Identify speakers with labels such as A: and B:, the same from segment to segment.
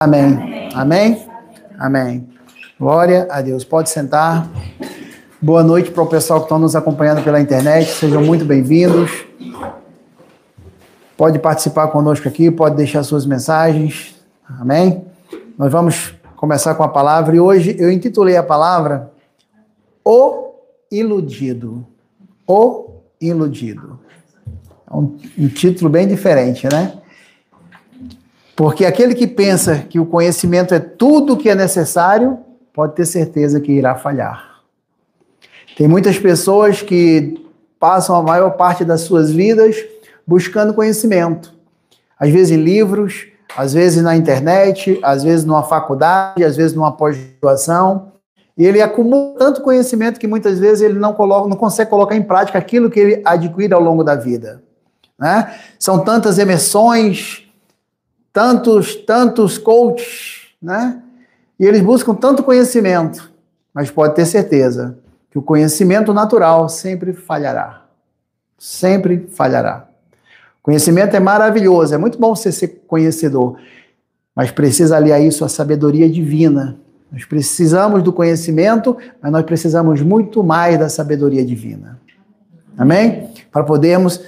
A: Amém. Amém? Amém. Glória a Deus. Pode sentar. Boa noite para o pessoal que está nos acompanhando pela internet. Sejam muito bem-vindos. Pode participar conosco aqui, pode deixar suas mensagens. Amém? Nós vamos começar com a palavra e hoje eu intitulei a palavra O Iludido. O Iludido. É um título bem diferente, né? Porque aquele que pensa que o conhecimento é tudo o que é necessário, pode ter certeza que irá falhar. Tem muitas pessoas que passam a maior parte das suas vidas buscando conhecimento. Às vezes em livros, às vezes na internet, às vezes numa faculdade, às vezes numa pós-graduação. E ele acumula tanto conhecimento que muitas vezes ele não consegue colocar em prática aquilo que ele adquire ao longo da vida. Né? São tantas imersões, tantos coaches, né? E eles buscam tanto conhecimento, mas pode ter certeza que o conhecimento natural sempre falhará. Sempre falhará. Conhecimento é maravilhoso, é muito bom você ser conhecedor, mas precisa aliar isso à sabedoria divina. Nós precisamos do conhecimento, mas nós precisamos muito mais da sabedoria divina. Amém? Para podermos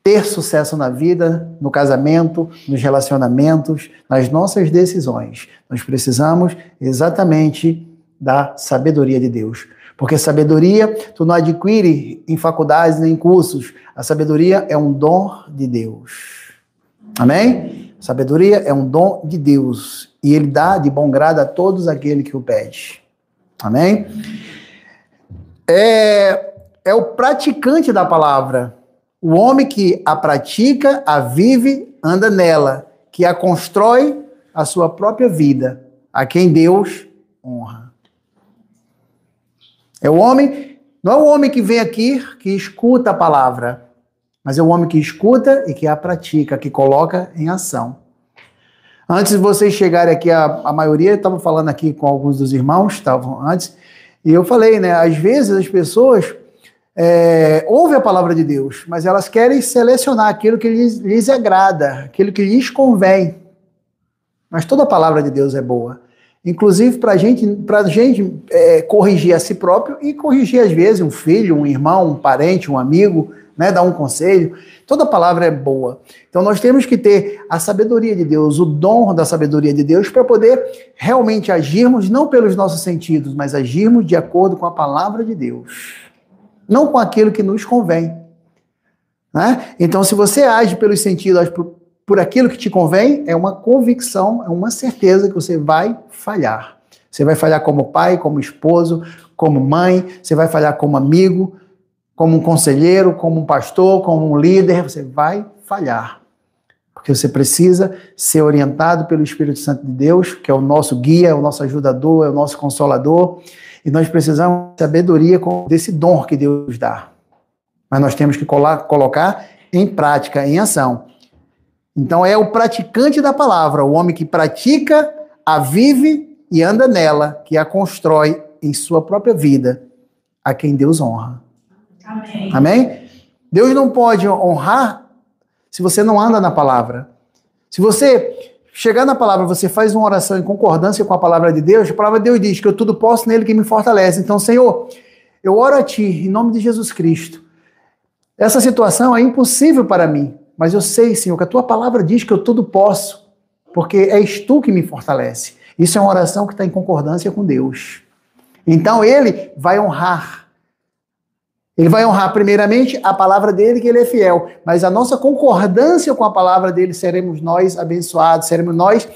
A: ter sucesso na vida, no casamento, nos relacionamentos, nas nossas decisões. Nós precisamos exatamente da sabedoria de Deus. Porque sabedoria tu não adquire em faculdades nem em cursos. A sabedoria é um dom de Deus. Amém? Sabedoria é um dom de Deus. E Ele dá de bom grado a todos aqueles que o pedem. Amém? É o praticante da palavra. O homem que a pratica, a vive, anda nela, que a constrói a sua própria vida, a quem Deus honra. É o homem, não é o homem que vem aqui, que escuta a palavra, mas é o homem que escuta e que a pratica, que coloca em ação. Antes de vocês chegarem aqui, a maioria estava falando aqui com alguns dos irmãos, estavam antes, e eu falei, né, às vezes as pessoas ouvem a palavra de Deus, mas elas querem selecionar aquilo que lhes agrada, aquilo que lhes convém. Mas toda a palavra de Deus é boa. Inclusive para a gente corrigir a si próprio e corrigir às vezes um filho, um irmão, um parente, um amigo, né, dar um conselho. Toda a palavra é boa. Então nós temos que ter a sabedoria de Deus, o dom da sabedoria de Deus para poder realmente agirmos não pelos nossos sentidos, mas agirmos de acordo com a palavra de Deus. Não com aquilo que nos convém. Né? Então, se você age pelos sentidos, por aquilo que te convém, é uma convicção, é uma certeza que você vai falhar. Você vai falhar como pai, como esposo, como mãe, você vai falhar como amigo, como um conselheiro, como um pastor, como um líder, você vai falhar. Porque você precisa ser orientado pelo Espírito Santo de Deus, que é o nosso guia, é o nosso ajudador, é o nosso consolador. E nós precisamos de sabedoria desse dom que Deus dá. Mas nós temos que colocar em prática, em ação. Então é o praticante da palavra, o homem que pratica, a vive e anda nela, que a constrói em sua própria vida, a quem Deus honra. Amém? Amém? Deus não pode honrar se você não anda na palavra. Se você chegar na palavra, você faz uma oração em concordância com a palavra de Deus, a palavra de Deus diz que eu tudo posso nele que me fortalece. Então, Senhor, eu oro a Ti, em nome de Jesus Cristo. Essa situação é impossível para mim, mas eu sei, Senhor, que a Tua palavra diz que eu tudo posso, porque és Tu que me fortalece. Isso é uma oração que está em concordância com Deus. Então, Ele vai honrar. Ele vai honrar primeiramente a palavra dele, que ele é fiel. Mas a nossa concordância com a palavra dele, seremos nós abençoados, seremos nós,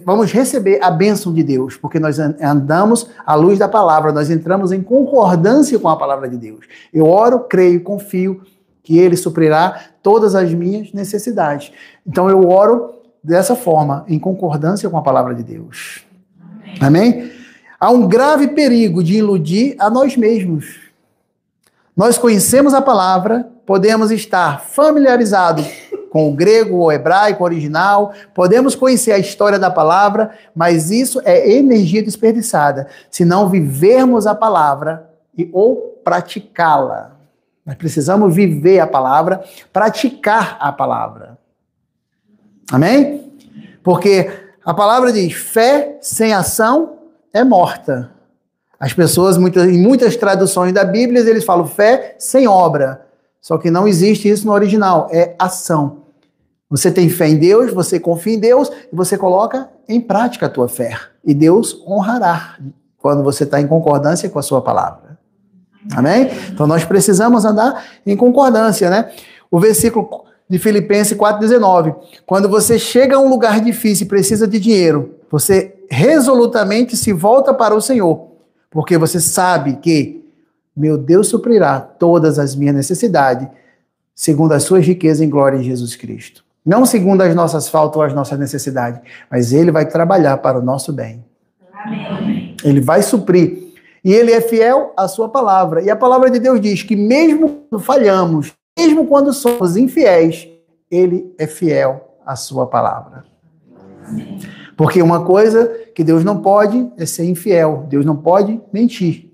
A: vamos receber a bênção de Deus, porque nós andamos à luz da palavra, nós entramos em concordância com a palavra de Deus. Eu oro, creio, confio que ele suprirá todas as minhas necessidades. Então eu oro dessa forma, em concordância com a palavra de Deus. Amém? Há um grave perigo de iludir a nós mesmos. Nós conhecemos a palavra, podemos estar familiarizados com o grego ou hebraico original, podemos conhecer a história da palavra, mas isso é energia desperdiçada, se não vivermos a palavra ou praticá-la. Nós precisamos viver a palavra, praticar a palavra. Amém? Porque a palavra diz, fé sem ação é morta. As pessoas, em muitas traduções da Bíblia, eles falam fé sem obra. Só que não existe isso no original, é ação. Você tem fé em Deus, você confia em Deus e você coloca em prática a tua fé. E Deus honrará quando você está em concordância com a sua palavra. Amém? Então nós precisamos andar em concordância, né? O versículo de Filipenses 4,19. Quando você chega a um lugar difícil e precisa de dinheiro, você resolutamente se volta para o Senhor, porque você sabe que meu Deus suprirá todas as minhas necessidades, segundo as suas riquezas em glória em Jesus Cristo. Não segundo as nossas faltas ou as nossas necessidades, mas Ele vai trabalhar para o nosso bem. Amém. Ele vai suprir. E Ele é fiel à sua palavra. E a palavra de Deus diz que mesmo quando falhamos, mesmo quando somos infiéis, Ele é fiel à sua palavra. Amém. Porque uma coisa que Deus não pode é ser infiel. Deus não pode mentir.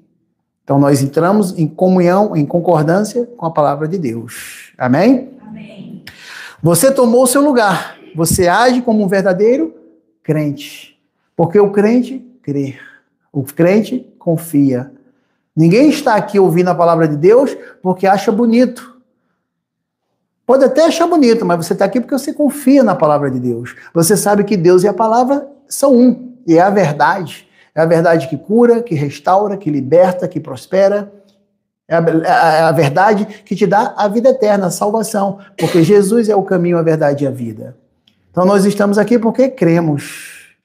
A: Então nós entramos em comunhão, em concordância com a palavra de Deus. Amém? Amém. Você tomou o seu lugar. Você age como um verdadeiro crente. Porque o crente crê. O crente confia. Ninguém está aqui ouvindo a palavra de Deus porque acha bonito. Pode até achar bonito, mas você está aqui porque você confia na palavra de Deus. Você sabe que Deus e a palavra são um. E é a verdade. É a verdade que cura, que restaura, que liberta, que prospera. É a verdade que te dá a vida eterna, a salvação. Porque Jesus é o caminho, a verdade e a vida. Então nós estamos aqui porque cremos.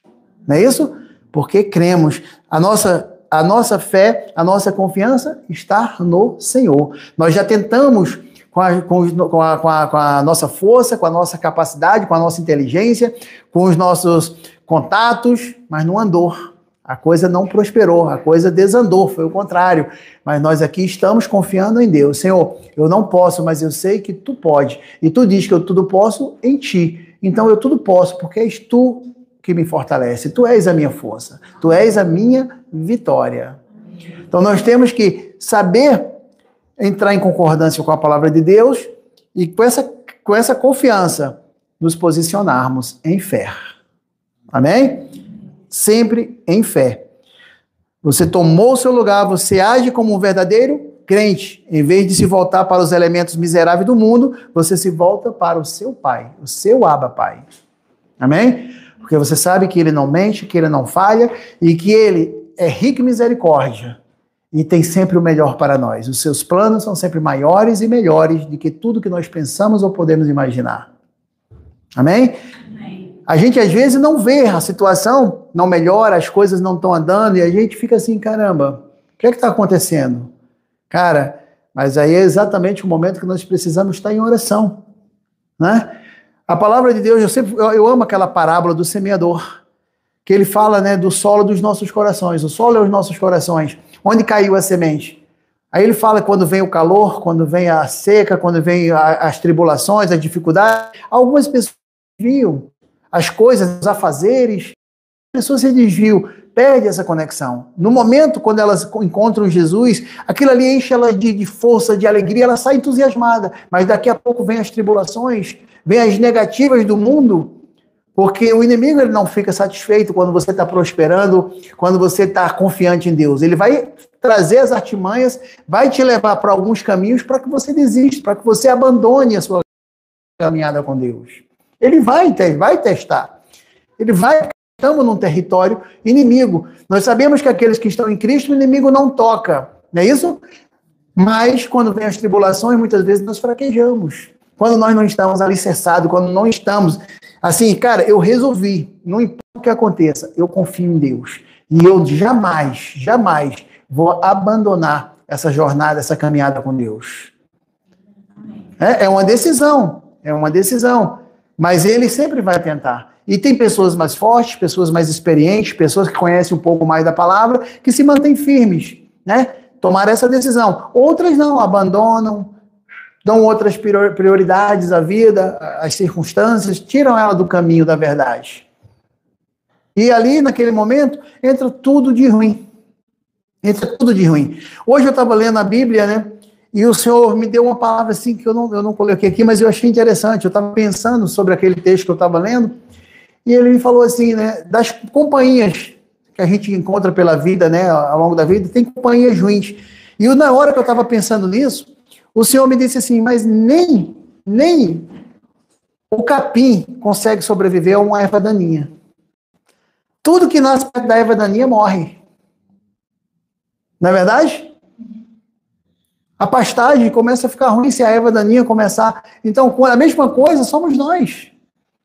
A: Não é isso? Porque cremos. A nossa fé, a nossa confiança está no Senhor. Nós já tentamos com a nossa força, com a nossa capacidade, com a nossa inteligência, com os nossos contatos, mas não andou. A coisa não prosperou, a coisa desandou, foi o contrário. Mas nós aqui estamos confiando em Deus. Senhor, eu não posso, mas eu sei que Tu pode. E Tu diz que eu tudo posso em Ti. Então eu tudo posso, porque és Tu que me fortalece. Tu és a minha força. Tu és a minha vitória. Então nós temos que saber entrar em concordância com a palavra de Deus e com essa confiança nos posicionarmos em fé. Amém? Sempre em fé. Você tomou o seu lugar, você age como um verdadeiro crente. Em vez de se voltar para os elementos miseráveis do mundo, você se volta para o seu Pai, o seu Abba Pai. Amém? Porque você sabe que Ele não mente, que Ele não falha e que Ele é rico em misericórdia e tem sempre o melhor para nós. Os seus planos são sempre maiores e melhores do que tudo que nós pensamos ou podemos imaginar. Amém? A gente às vezes não vê a situação, não melhora, as coisas não estão andando e a gente fica assim, caramba, o que é que está acontecendo? Cara, mas aí é exatamente o momento que nós precisamos estar em oração, né? A palavra de Deus, eu amo aquela parábola do semeador, que ele fala, né, do solo dos nossos corações. O solo é os nossos corações. Onde caiu a semente? Aí ele fala quando vem o calor, quando vem a seca, quando vem as tribulações, as dificuldades. Algumas pessoas desviam as coisas, os afazeres. As pessoas se desviam, perdem essa conexão. No momento, quando elas encontram Jesus, aquilo ali enche elas de força, de alegria, ela sai entusiasmada. Mas daqui a pouco vem as tribulações, vem as negativas do mundo, porque o inimigo ele não fica satisfeito quando você está prosperando, quando você está confiante em Deus. Ele vai trazer as artimanhas, vai te levar para alguns caminhos para que você desista, para que você abandone a sua caminhada com Deus. Ele vai testar. Ele vai... Estamos num território inimigo. Nós sabemos que aqueles que estão em Cristo, o inimigo não toca. Não é isso? Mas quando vem as tribulações, muitas vezes nós fraquejamos. Quando nós não estamos alicerçados, quando não estamos... Assim, cara, eu resolvi, não importa o que aconteça, eu confio em Deus. E eu jamais vou abandonar essa jornada, essa caminhada com Deus. É uma decisão. Mas Ele sempre vai tentar. E tem pessoas mais fortes, pessoas mais experientes, pessoas que conhecem um pouco mais da palavra, que se mantêm firmes, né? Tomar essa decisão. Outras não, abandonam, dão outras prioridades à vida, às circunstâncias, tiram ela do caminho da verdade. E ali, naquele momento, entra tudo de ruim. Hoje eu estava lendo a Bíblia, né? E o Senhor me deu uma palavra assim que eu não coloquei aqui, mas eu achei interessante. Eu estava pensando sobre aquele texto que eu estava lendo, E ele me falou assim, né, das companhias que a gente encontra pela vida, né, ao longo da vida, tem companhias ruins. E na hora que eu estava pensando nisso, o Senhor me disse assim, mas nem o capim consegue sobreviver a uma erva daninha. Tudo que nasce da erva daninha morre. Não é verdade? A pastagem começa a ficar ruim se a erva daninha começar. Então, a mesma coisa somos nós.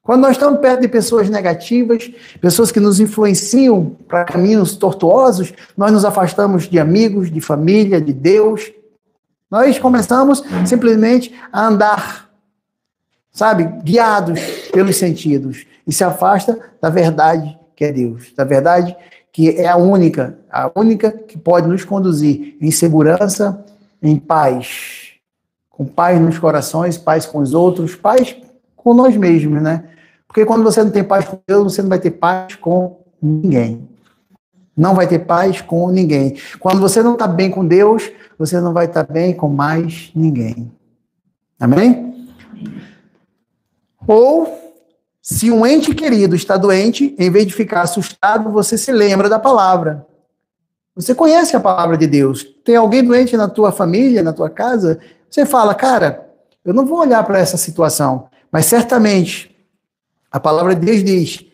A: Quando nós estamos perto de pessoas negativas, pessoas que nos influenciam para caminhos tortuosos, nós nos afastamos de amigos, de família, de Deus. Nós começamos simplesmente a andar, sabe, guiados pelos sentidos. E se afasta da verdade que é Deus, da verdade que é a única que pode nos conduzir em segurança, em paz, com paz nos corações, paz com os outros, paz com nós mesmos, né? Porque quando você não tem paz com Deus, você não vai ter paz com ninguém. Não vai ter paz com ninguém. Quando você não está bem com Deus, você não vai estar bem com mais ninguém. Amém? Ou, se um ente querido está doente, em vez de ficar assustado, você se lembra da palavra. Você conhece a palavra de Deus. Tem alguém doente na tua família, na tua casa, você fala, cara, eu não vou olhar para essa situação, mas certamente, a palavra de Deus diz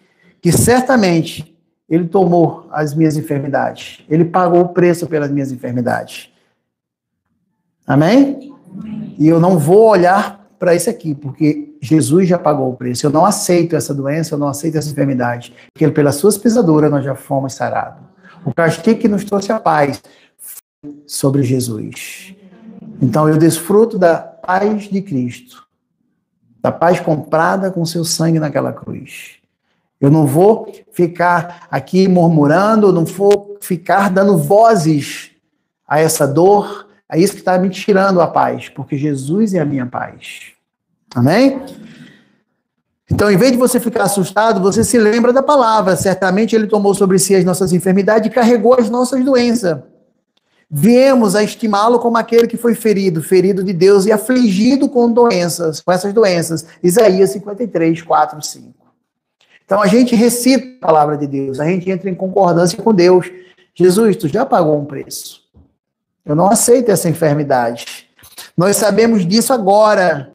A: que certamente Ele tomou as minhas enfermidades. Ele pagou o preço pelas minhas enfermidades. Amém? E eu não vou olhar para isso aqui, porque Jesus já pagou o preço. Eu não aceito essa doença, eu não aceito essa enfermidade. Porque pelas suas pisaduras nós já fomos sarados. O castigo que nos trouxe a paz foi sobre Jesus. Então eu desfruto da paz de Cristo. Da paz comprada com seu sangue naquela cruz. Eu não vou ficar aqui murmurando, não vou ficar dando vozes a essa dor, a isso que está me tirando a paz, porque Jesus é a minha paz. Amém? Então, em vez de você ficar assustado, você se lembra da palavra. Certamente Ele tomou sobre si as nossas enfermidades e carregou as nossas doenças. Viemos a estimá-lo como aquele que foi ferido de Deus e afligido com doenças, com essas doenças. Isaías 53, 4, 5. Então a gente recita a palavra de Deus, a gente entra em concordância com Deus. Jesus, tu já pagou um preço. Eu não aceito essa enfermidade. Nós sabemos disso agora.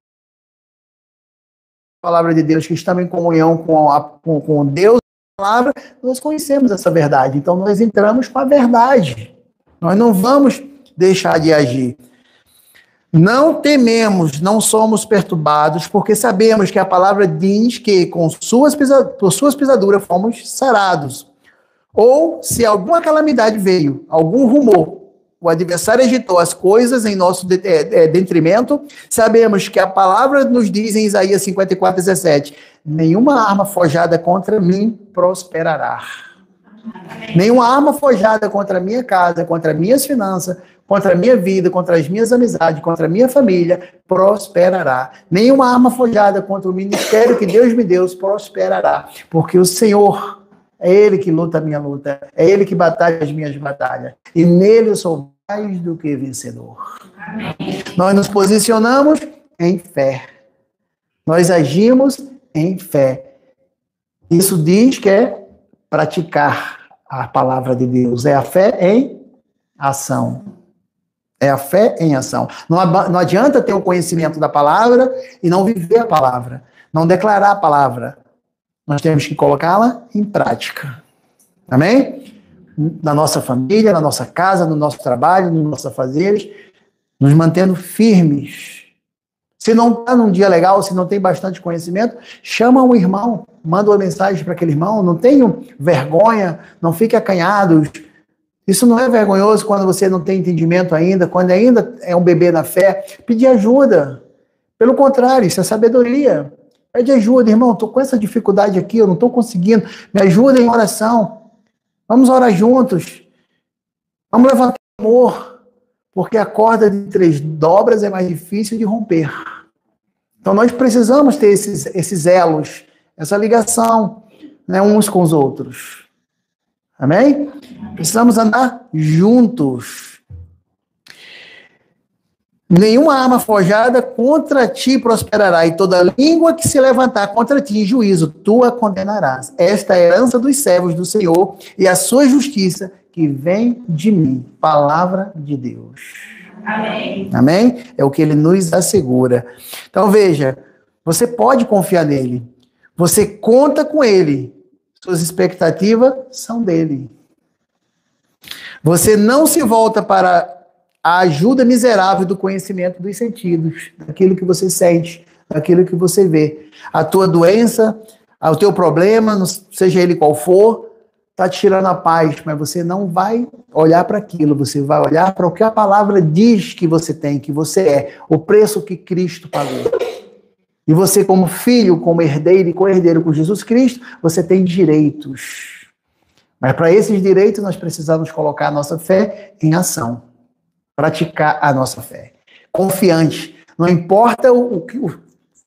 A: A palavra de Deus, que estamos em comunhão com Deus, a palavra, nós conhecemos essa verdade. Então nós entramos com a verdade. Nós não vamos deixar de agir. Não tememos, não somos perturbados, porque sabemos que a palavra diz que por suas pisaduras fomos sarados. Ou se alguma calamidade veio, algum rumor, o adversário agitou as coisas em nosso detrimento, sabemos que a palavra nos diz em Isaías 54, 17, nenhuma arma forjada contra mim prosperará. Nenhuma arma forjada contra a minha casa, contra minhas finanças, contra a minha vida, contra as minhas amizades, contra a minha família, prosperará. Nenhuma arma forjada contra o ministério que Deus me deu prosperará. Porque o Senhor, é Ele que luta a minha luta, é Ele que batalha as minhas batalhas. E nele eu sou mais do que vencedor. Amém. Nós nos posicionamos em fé. Nós agimos em fé. Isso diz que é praticar a palavra de Deus. É a fé em ação. É a fé em ação. Não adianta ter o conhecimento da palavra e não viver a palavra. Não declarar a palavra. Nós temos que colocá-la em prática. Amém? Na nossa família, na nossa casa, no nosso trabalho, nos nossos afazeres, nos mantendo firmes. Se não está num dia legal, se não tem bastante conhecimento, chama um irmão, manda uma mensagem para aquele irmão, não tenham vergonha, não fiquem acanhados. Isso não é vergonhoso quando você não tem entendimento ainda, quando ainda é um bebê na fé, pedir ajuda. Pelo contrário, isso é sabedoria. Pede ajuda, irmão, estou com essa dificuldade aqui, eu não estou conseguindo, me ajuda em oração. Vamos orar juntos. Vamos levantar amor, porque a corda de 3 dobras é mais difícil de romper. Então nós precisamos ter esses elos, essa ligação, né, uns com os outros. Amém? Precisamos andar juntos. Nenhuma arma forjada contra ti prosperará, e toda língua que se levantar contra ti em juízo, tu a condenarás. Esta é a herança dos servos do Senhor e a sua justiça que vem de mim. Palavra de Deus.
B: Amém.
A: Amém? É o que ele nos assegura. Então veja, você pode confiar nele. Você conta com ele. Suas expectativas são dele. Você não se volta para a ajuda miserável do conhecimento dos sentidos, daquilo que você sente, daquilo que você vê. A tua doença, o teu problema, seja ele qual for, está te tirando a paz, mas você não vai olhar para aquilo, você vai olhar para o que a palavra diz que você tem, que você é, o preço que Cristo pagou. E você, como filho, como herdeiro e co-herdeiro com Jesus Cristo, você tem direitos. Mas para esses direitos nós precisamos colocar a nossa fé em ação. Praticar a nossa fé. Confiante. Não importa o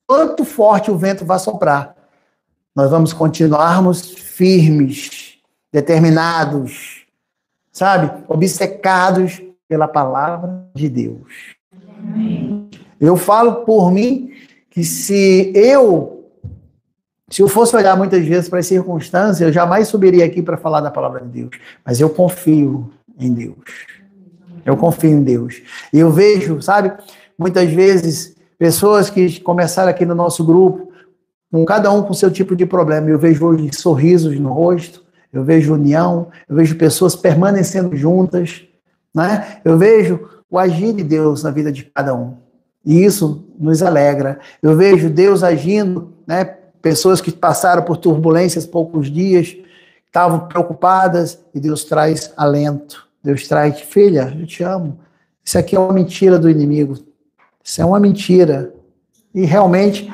A: quanto forte o vento vai soprar. Nós vamos continuarmos firmes, determinados, sabe? Obcecados pela palavra de Deus. Eu falo por mim que se eu fosse olhar muitas vezes para as circunstâncias, eu jamais subiria aqui para falar da palavra de Deus. Mas eu confio em Deus. Eu confio em Deus. E eu vejo, sabe, muitas vezes, pessoas que começaram aqui no nosso grupo, com cada um com seu tipo de problema. Eu vejo hoje sorrisos no rosto, eu vejo união, eu vejo pessoas permanecendo juntas, né? Eu vejo o agir de Deus na vida de cada um. E isso nos alegra. Eu vejo Deus agindo, né? Pessoas que passaram por turbulências poucos dias, estavam preocupadas, e Deus traz alento. Deus traz, filha, eu te amo. Isso aqui é uma mentira do inimigo. Isso é uma mentira. E realmente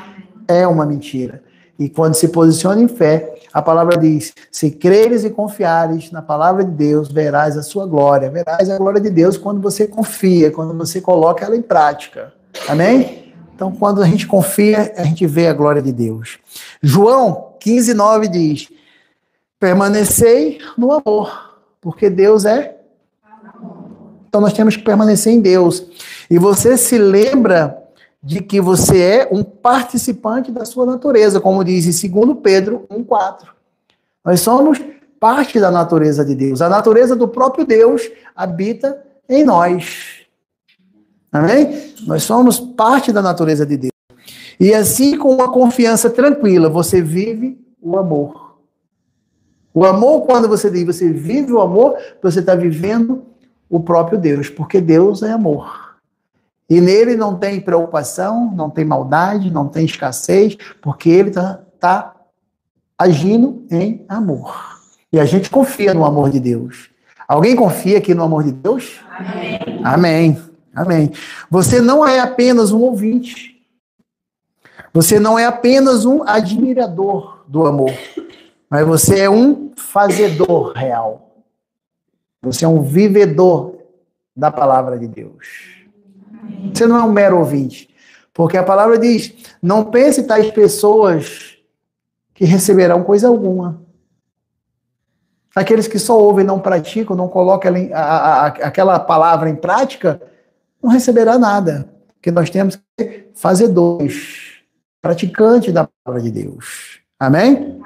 A: é uma mentira. E quando se posiciona em fé, a palavra diz, se creres e confiares na palavra de Deus, verás a sua glória. Verás a glória de Deus quando você confia, quando você coloca ela em prática. Amém? Então, quando a gente confia, a gente vê a glória de Deus. João 15:9 diz, permanecei no amor, porque Deus é. Então nós temos que permanecer em Deus. E você se lembra de que você é um participante da sua natureza, como diz em 2 Pedro 1:4. Nós somos parte da natureza de Deus. A natureza do próprio Deus habita em nós. Amém? Nós somos parte da natureza de Deus. E assim, com uma confiança tranquila, você vive o amor. O amor, quando você diz, você vive o amor, você está vivendo o próprio Deus, porque Deus é amor. E nele não tem preocupação, não tem maldade, não tem escassez, porque ele está agindo em amor. E a gente confia no amor de Deus. Alguém confia aqui no amor de Deus?
B: Amém.
A: Amém. Amém. Você não é apenas um ouvinte. Você não é apenas um admirador do amor. Mas você é um fazedor real. Você é um vivedor da palavra de Deus. Você não é um mero ouvinte. Porque a palavra diz, não pense tais pessoas que receberão coisa alguma. Aqueles que só ouvem, não praticam, não colocam aquela palavra em prática, não receberá nada. Porque nós temos que ser fazedores, praticantes da palavra de Deus. Amém?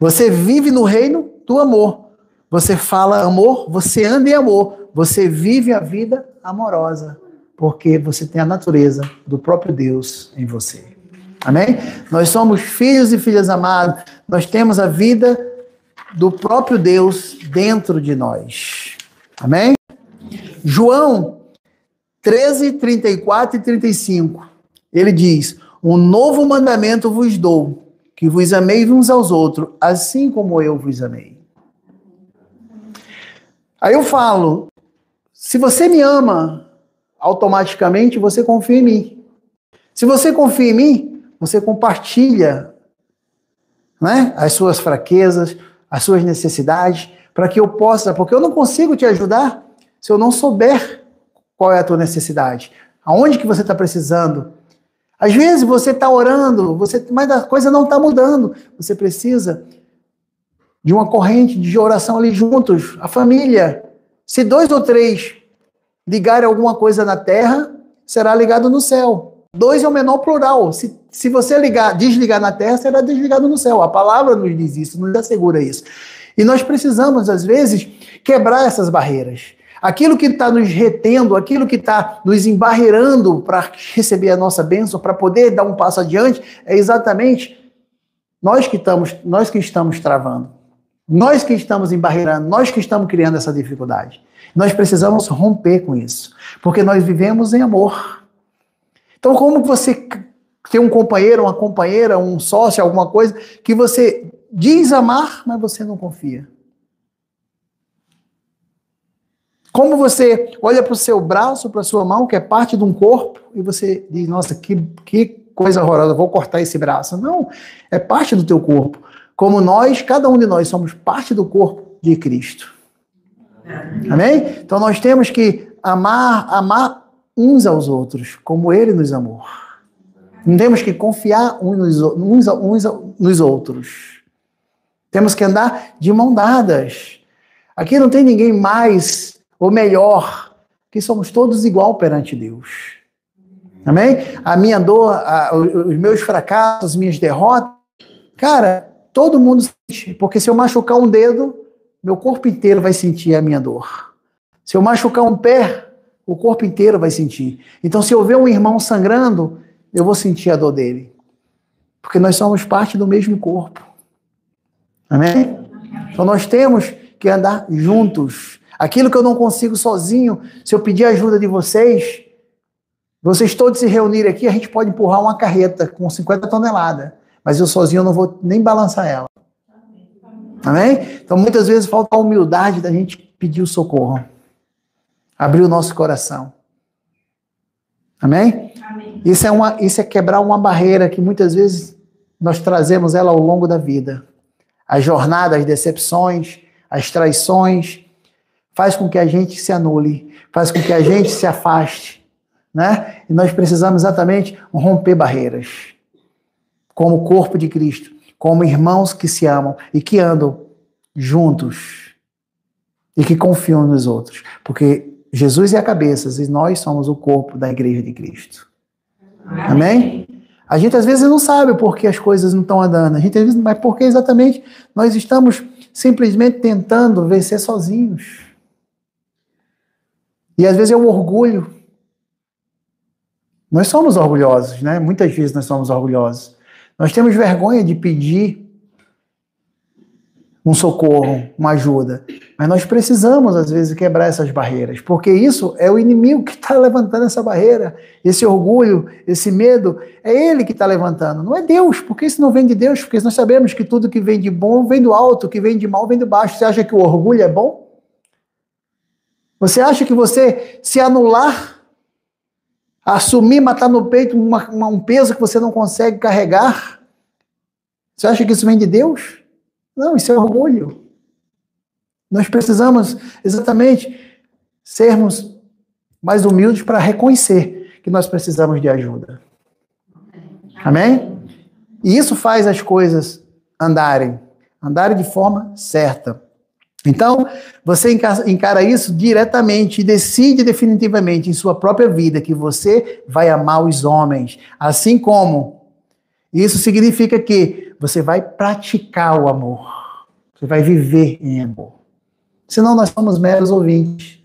A: Você vive no reino do amor. Você fala amor, você anda em amor. Você vive a vida amorosa. Porque você tem a natureza do próprio Deus em você. Amém? Nós somos filhos e filhas amados. Nós temos a vida do próprio Deus dentro de nós. Amém? João 13, 34 e 35. Ele diz, um novo mandamento vos dou, que vos ameis uns aos outros, assim como eu vos amei. Aí eu falo, se você me ama, automaticamente você confia em mim. Se você confia em mim, você compartilha, né, as suas fraquezas, as suas necessidades, para que eu possa, porque eu não consigo te ajudar se eu não souber qual é a tua necessidade, aonde que você está precisando. Às vezes você está orando, mas a coisa não está mudando. Você precisa de uma corrente de oração ali juntos, a família. Se 2 ou 3 ligarem alguma coisa na terra, será ligado no céu. 2 é o menor plural. Se você desligar na terra, será desligado no céu. A palavra nos diz isso, nos assegura isso. E nós precisamos, às vezes, quebrar essas barreiras. Aquilo que está nos retendo, aquilo que está nos embarreirando para receber a nossa bênção, para poder dar um passo adiante, é exatamente nós que estamos travando. Nós que estamos embarreirando, nós que estamos criando essa dificuldade. Nós precisamos romper com isso, porque nós vivemos em amor. Então, como você tem um companheiro, uma companheira, um sócio, alguma coisa, que você diz amar, mas você não confia? Como você olha para o seu braço, para a sua mão, que é parte de um corpo, e você diz, nossa, que coisa horrorosa, vou cortar esse braço. Não, é parte do teu corpo. Como nós, cada um de nós, somos parte do corpo de Cristo. Amém? Então nós temos que amar uns aos outros, como Ele nos amou. Não temos que confiar uns nos outros. Temos que andar de mão dadas. Aqui não tem ninguém mais ou melhor, que somos todos igual perante Deus. Amém? A minha dor, os meus fracassos, as minhas derrotas, cara, todo mundo sente, porque se eu machucar um dedo, meu corpo inteiro vai sentir a minha dor. Se eu machucar um pé, o corpo inteiro vai sentir. Então, se eu ver um irmão sangrando, eu vou sentir a dor dele. Porque nós somos parte do mesmo corpo. Amém? Então, nós temos que andar juntos. Aquilo que eu não consigo sozinho, se eu pedir ajuda de vocês todos se reunirem aqui, a gente pode empurrar uma carreta com 50 toneladas. Mas eu sozinho não vou nem balançar ela. Amém? Então, muitas vezes falta a humildade da gente pedir o socorro. Abrir o nosso coração. Amém? Amém. Isso é quebrar uma barreira que muitas vezes nós trazemos ela ao longo da vida. A jornada, as decepções, as traições, faz com que a gente se anule, faz com que a gente se afaste, né? E nós precisamos exatamente romper barreiras. Como corpo de Cristo, como irmãos que se amam e que andam juntos e que confiam nos outros. Porque Jesus é a cabeça e nós somos o corpo da igreja de Cristo. Amém? A gente às vezes não sabe por que as coisas não estão andando. A gente às vezes, mas porque exatamente nós estamos simplesmente tentando vencer sozinhos. E às vezes é o orgulho. Nós somos orgulhosos, né? Muitas vezes nós somos orgulhosos. Nós temos vergonha de pedir um socorro, uma ajuda. Mas nós precisamos, às vezes, quebrar essas barreiras. Porque isso é o inimigo que está levantando essa barreira. Esse orgulho, esse medo, é ele que está levantando. Não é Deus, porque isso não vem de Deus. Porque nós sabemos que tudo que vem de bom vem do alto, o que vem de mal vem do baixo. Você acha que o orgulho é bom? Você acha que você se anular, assumir, matar no peito um peso que você não consegue carregar? Você acha que isso vem de Deus? Não, isso é orgulho. Nós precisamos exatamente sermos mais humildes para reconhecer que nós precisamos de ajuda. Amém? E isso faz as coisas andarem de forma certa. Então, você encara isso diretamente e decide definitivamente em sua própria vida que você vai amar os homens, assim como isso significa que você vai praticar o amor, você vai viver em amor. Senão nós somos meros ouvintes.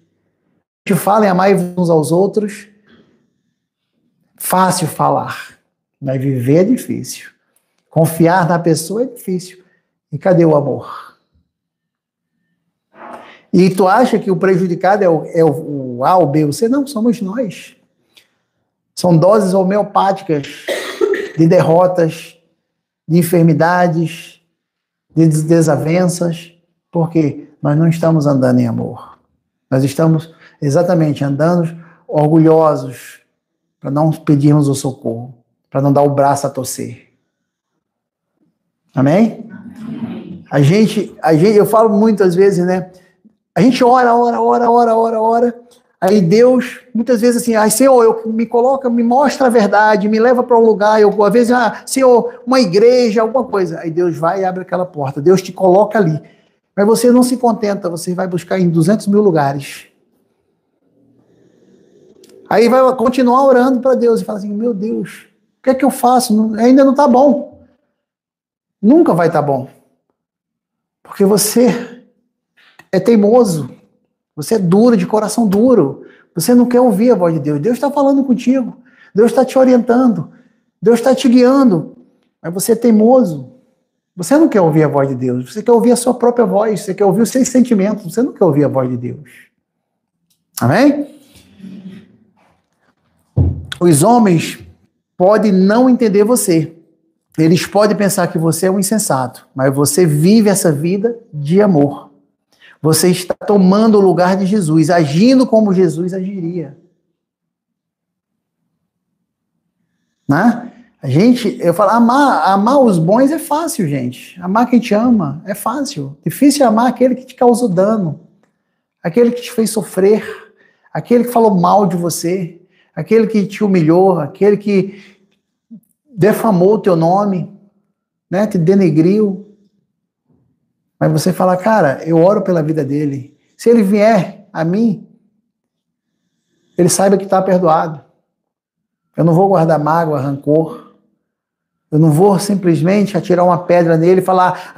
A: A gente fala em amar uns aos outros, fácil falar, mas viver é difícil. Confiar na pessoa é difícil. E cadê o amor? E tu acha que o prejudicado é o A, o B, o C? Não, somos nós. São doses homeopáticas de derrotas, de enfermidades, de desavenças, porque nós não estamos andando em amor. Nós estamos exatamente andando orgulhosos para não pedirmos o socorro, para não dar o braço a torcer. Amém? A gente, eu falo muitas vezes, né? A gente ora, aí Deus, muitas vezes assim, Senhor, me mostra a verdade, me leva para um lugar, às vezes, Senhor, uma igreja, alguma coisa. Aí Deus vai e abre aquela porta, Deus te coloca ali. Mas você não se contenta, você vai buscar em 200 mil lugares. Aí vai continuar orando para Deus e fala assim, meu Deus, o que é que eu faço? Ainda não está bom. Nunca vai estar bom. Porque você é teimoso. Você é duro, de coração duro. Você não quer ouvir a voz de Deus. Deus está falando contigo. Deus está te orientando. Deus está te guiando. Mas você é teimoso. Você não quer ouvir a voz de Deus. Você quer ouvir a sua própria voz. Você quer ouvir os seus sentimentos. Você não quer ouvir a voz de Deus. Amém? Os homens podem não entender você. Eles podem pensar que você é um insensato. Mas você vive essa vida de amor. Você está tomando o lugar de Jesus, agindo como Jesus agiria. Né? Eu falo, amar os bons é fácil, gente. Amar quem te ama é fácil. Difícil é amar aquele que te causou dano, aquele que te fez sofrer, aquele que falou mal de você, aquele que te humilhou, aquele que defamou o teu nome, né? Te denegriu. Mas você fala, cara, eu oro pela vida dele. Se ele vier a mim, ele saiba que está perdoado. Eu não vou guardar mágoa, rancor. Eu não vou simplesmente atirar uma pedra nele e falar,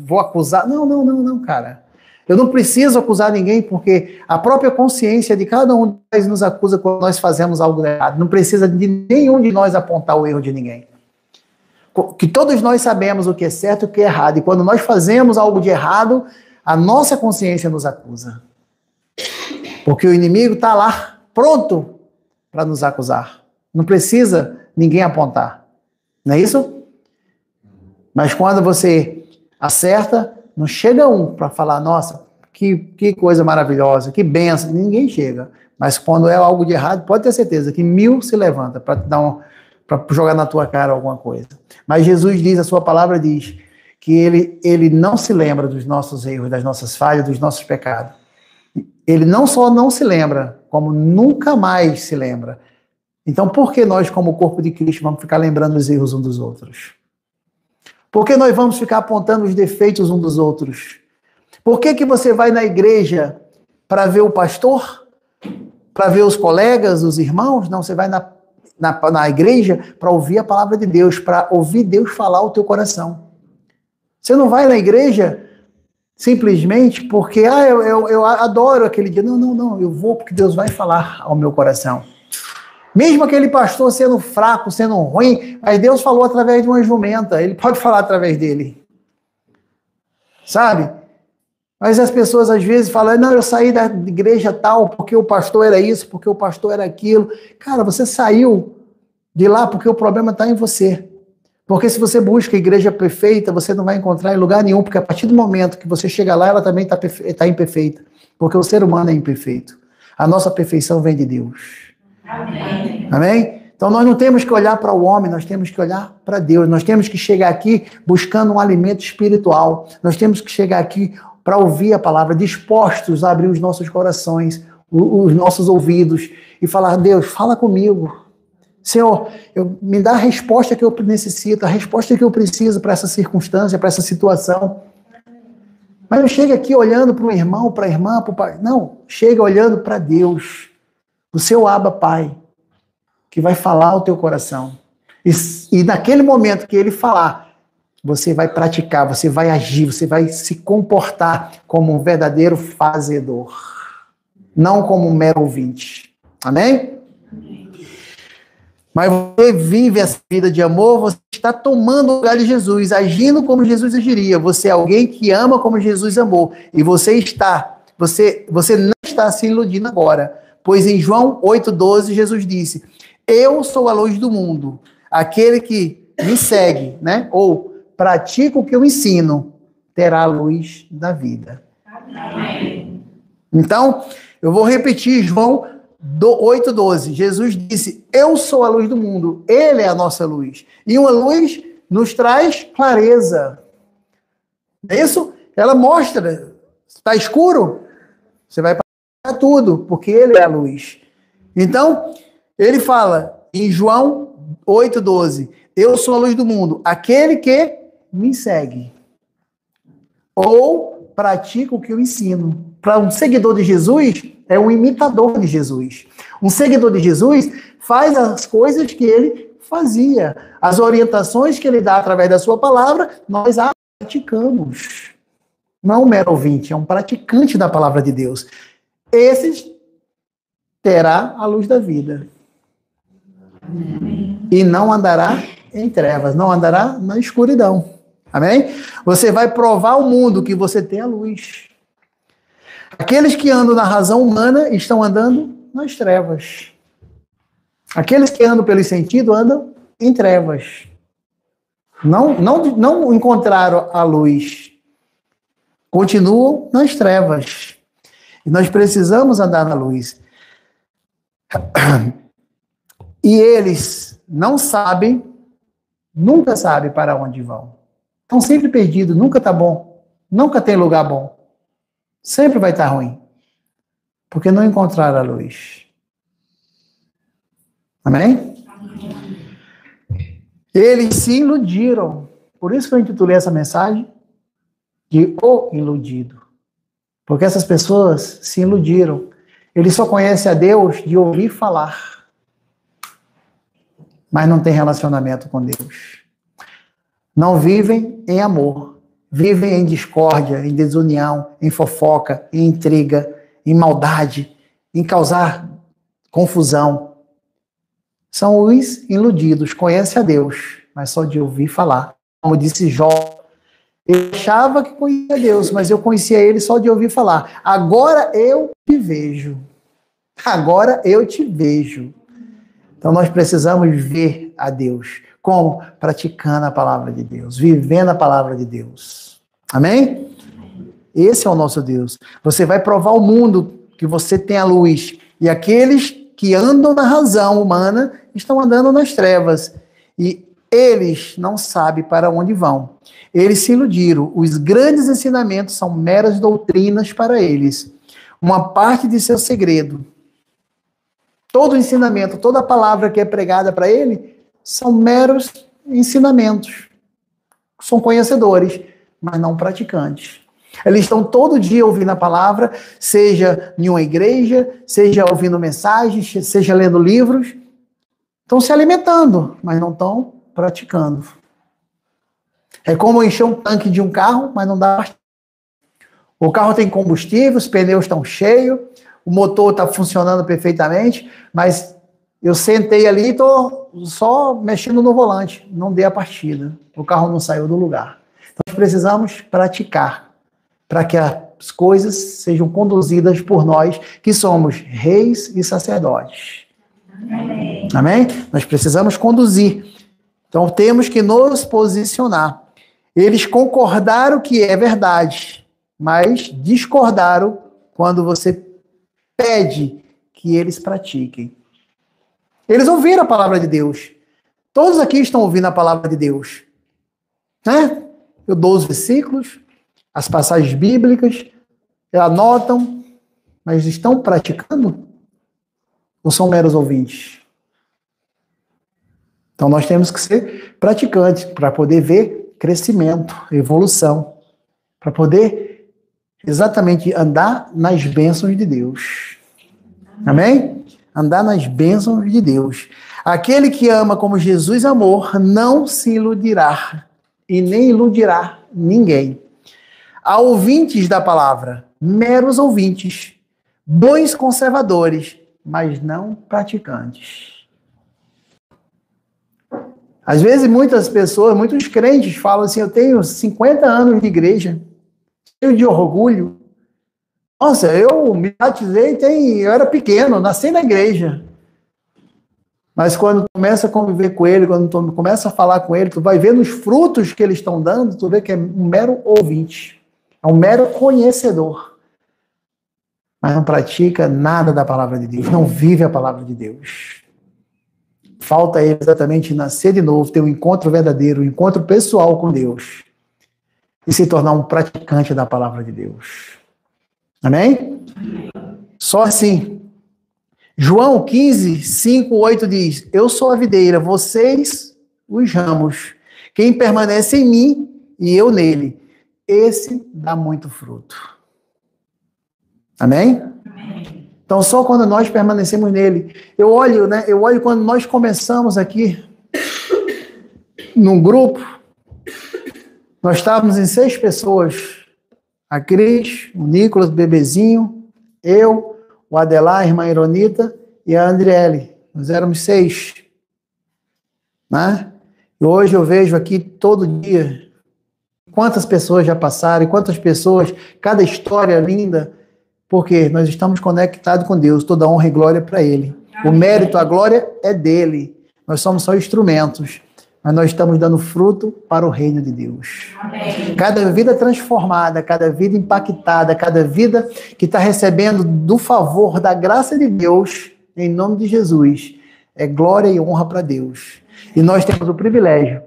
A: vou acusar. Não, cara. Eu não preciso acusar ninguém, porque a própria consciência de cada um de nós nos acusa quando nós fazemos algo errado. Não precisa de nenhum de nós apontar o erro de ninguém. Que todos nós sabemos o que é certo e o que é errado. E quando nós fazemos algo de errado, a nossa consciência nos acusa. Porque o inimigo está lá, pronto para nos acusar. Não precisa ninguém apontar. Não é isso? Mas quando você acerta, não chega um para falar, nossa, que coisa maravilhosa, que benção. Ninguém chega. Mas quando é algo de errado, pode ter certeza que 1000 se levanta para te dar para jogar na tua cara alguma coisa. Mas Jesus diz, a sua palavra diz, que ele não se lembra dos nossos erros, das nossas falhas, dos nossos pecados. Ele não só não se lembra, como nunca mais se lembra. Então, por que nós, como corpo de Cristo, vamos ficar lembrando os erros uns dos outros? Por que nós vamos ficar apontando os defeitos uns dos outros? Por que você vai na igreja para ver o pastor? Para ver os colegas, os irmãos? Não, você vai na igreja para ouvir a palavra de Deus, para ouvir Deus falar ao teu coração. Você não vai na igreja simplesmente porque, eu adoro aquele dia. Não, eu vou porque Deus vai falar ao meu coração. Mesmo aquele pastor sendo fraco, sendo ruim, mas Deus falou através de uma jumenta, ele pode falar através dele. Sabe? Mas as pessoas às vezes falam, não, eu saí da igreja tal porque o pastor era isso, porque o pastor era aquilo. Cara, você saiu de lá porque o problema está em você. Porque se você busca a igreja perfeita, você não vai encontrar em lugar nenhum, porque a partir do momento que você chega lá, ela também está imperfeita. Porque o ser humano é imperfeito. A nossa perfeição vem de Deus. Amém. Amém? Então nós não temos que olhar para o homem, nós temos que olhar para Deus. Nós temos que chegar aqui buscando um alimento espiritual. Nós temos que chegar aqui para ouvir a palavra, dispostos a abrir os nossos corações, os nossos ouvidos e falar, Deus, fala comigo. Senhor, me dá a resposta que eu necessito, a resposta que eu preciso para essa circunstância, para essa situação. Mas não chega aqui olhando para o irmão, para a irmã, para o pai. Não, chega olhando para Deus, o seu Abba Pai, que vai falar ao teu coração. E naquele momento que ele falar, você vai praticar, você vai agir, você vai se comportar como um verdadeiro fazedor, não como um mero ouvinte. Amém? Mas você vive essa vida de amor, você está tomando o lugar de Jesus, agindo como Jesus agiria. Você é alguém que ama como Jesus amou. E você não está se iludindo agora. Pois em João 8,12, Jesus disse, eu sou a luz do mundo. Aquele que me segue, né? Ou pratica o que eu ensino, terá a luz da vida. Amém. Então, eu vou repetir João 8,12. Jesus disse, eu sou a luz do mundo. Ele é a nossa luz. E uma luz nos traz clareza. É isso? Ela mostra. Está escuro? Você vai para tudo, porque ele é a luz. Então, ele fala em João 8,12, eu sou a luz do mundo. Aquele que me segue ou pratica o que eu ensino. para um seguidor de Jesus, é um imitador de Jesus. Um seguidor de Jesus faz as coisas que ele fazia. As orientações que ele dá através da sua palavra, nós as praticamos. Não é um mero ouvinte, é um praticante da palavra de Deus. Esses terá a luz da vida. E não andará em trevas, não andará na escuridão. Amém? Você vai provar ao mundo que você tem a luz. Aqueles que andam na razão humana estão andando nas trevas. Aqueles que andam pelo sentido andam em trevas. Não encontraram a luz. Continuam nas trevas. E nós precisamos andar na luz. E eles não sabem, nunca sabem para onde vão. Estão sempre perdidos, nunca está bom. Nunca tem lugar bom. Sempre vai estar ruim. Porque não encontraram a luz. Amém? Eles se iludiram. Por isso que eu intitulei essa mensagem de O Iludido. Porque essas pessoas se iludiram. Eles só conhecem a Deus de ouvir falar. Mas não tem relacionamento com Deus. Não vivem em amor. Vivem em discórdia, em desunião, em fofoca, em intriga, em maldade, em causar confusão. São os iludidos, conhecem a Deus, mas só de ouvir falar. Como disse Jó, eu achava que conhecia Deus, mas eu conhecia ele só de ouvir falar. Agora eu te vejo. Agora eu te vejo. Então nós precisamos ver a Deus. Como? Praticando a palavra de Deus, vivendo a palavra de Deus. Amém? Esse é o nosso Deus. Você vai provar ao mundo que você tem a luz. E aqueles que andam na razão humana estão andando nas trevas. E eles não sabem para onde vão. Eles se iludiram. Os grandes ensinamentos são meras doutrinas para eles. Uma parte de seu segredo. Todo ensinamento, toda palavra que é pregada para ele são meros ensinamentos. São conhecedores, mas não praticantes. Eles estão todo dia ouvindo a palavra, seja em uma igreja, seja ouvindo mensagens, seja lendo livros. Estão se alimentando, mas não estão praticando. É como encher um tanque de um carro, mas não dá. O carro tem combustível, os pneus estão cheios, o motor está funcionando perfeitamente, mas eu sentei ali e estou só mexendo no volante, não dei a partida. O carro não saiu do lugar. Então, nós precisamos praticar para que as coisas sejam conduzidas por nós, que somos reis e sacerdotes. Amém? Amém? Nós precisamos conduzir. Então, temos que nos posicionar. Eles concordaram que é verdade, mas discordaram quando você pede que eles pratiquem. Eles ouviram a palavra de Deus. Todos aqui estão ouvindo a palavra de Deus. Né? Eu dou os versículos, as passagens bíblicas, anotam, mas estão praticando? Ou são meros ouvintes? Então nós temos que ser praticantes para poder ver crescimento, evolução, para poder exatamente andar nas bênçãos de Deus. Amém? Andar nas bênçãos de Deus. Aquele que ama como Jesus amou, não se iludirá e nem iludirá ninguém. Há ouvintes da palavra, meros ouvintes, bons conservadores, mas não praticantes. Às vezes muitas pessoas, muitos crentes falam assim, eu tenho 50 anos de igreja, cheio de orgulho. Nossa, eu me batizei, eu era pequeno, nasci na igreja. Mas quando começa a conviver com ele, quando tu começa a falar com ele, tu vai ver nos frutos que eles estão dando, tu vê que é um mero ouvinte, é um mero conhecedor. Mas não pratica nada da palavra de Deus, não vive a palavra de Deus. Falta ele exatamente nascer de novo, ter um encontro verdadeiro, um encontro pessoal com Deus. E se tornar um praticante da palavra de Deus. Amém? Só assim. João 15, 5, 8 diz, eu sou a videira, vocês os ramos. Quem permanece em mim e eu nele, esse dá muito fruto. Amém?
B: Amém.
A: Então, só quando nós permanecemos nele. Eu olho, né? Eu olho quando nós começamos aqui, num grupo, nós estávamos em 6 pessoas. A Cris, o Nicolas, o bebezinho, eu, o Adelar, a irmã Ironita e a Andriele. Nós éramos 6. Né? E hoje eu vejo aqui todo dia quantas pessoas já passaram, e quantas pessoas, cada história linda, porque nós estamos conectados com Deus, toda honra e glória para Ele. O mérito, a glória é dele. Nós somos só instrumentos, mas nós estamos dando fruto para o reino de Deus.
B: Amém.
A: Cada vida transformada, cada vida impactada, cada vida que está recebendo do favor, da graça de Deus, em nome de Jesus, é glória e honra para Deus. E nós temos o privilégio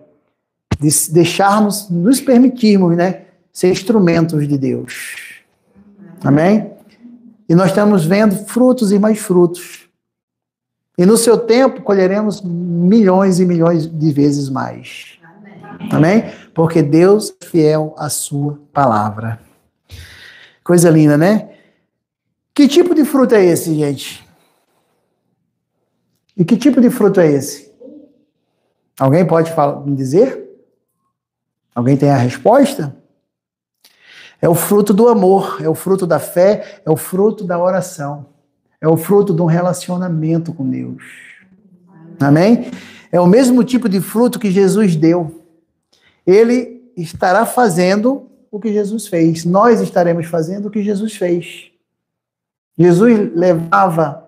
A: de deixarmos, nos permitirmos, né, ser instrumentos de Deus. Amém? E nós estamos vendo frutos e mais frutos. E no seu tempo colheremos milhões e milhões de vezes mais. Amém? Porque Deus é fiel à sua palavra. Coisa linda, né? Que tipo de fruto é esse, gente? E que tipo de fruto é esse? Alguém pode me dizer? Alguém tem a resposta? É o fruto do amor, é o fruto da fé, é o fruto da oração, é o fruto de um relacionamento com Deus. Amém? É o mesmo tipo de fruto que Jesus deu. Ele estará fazendo o que Jesus fez. Nós estaremos fazendo o que Jesus fez. Jesus levava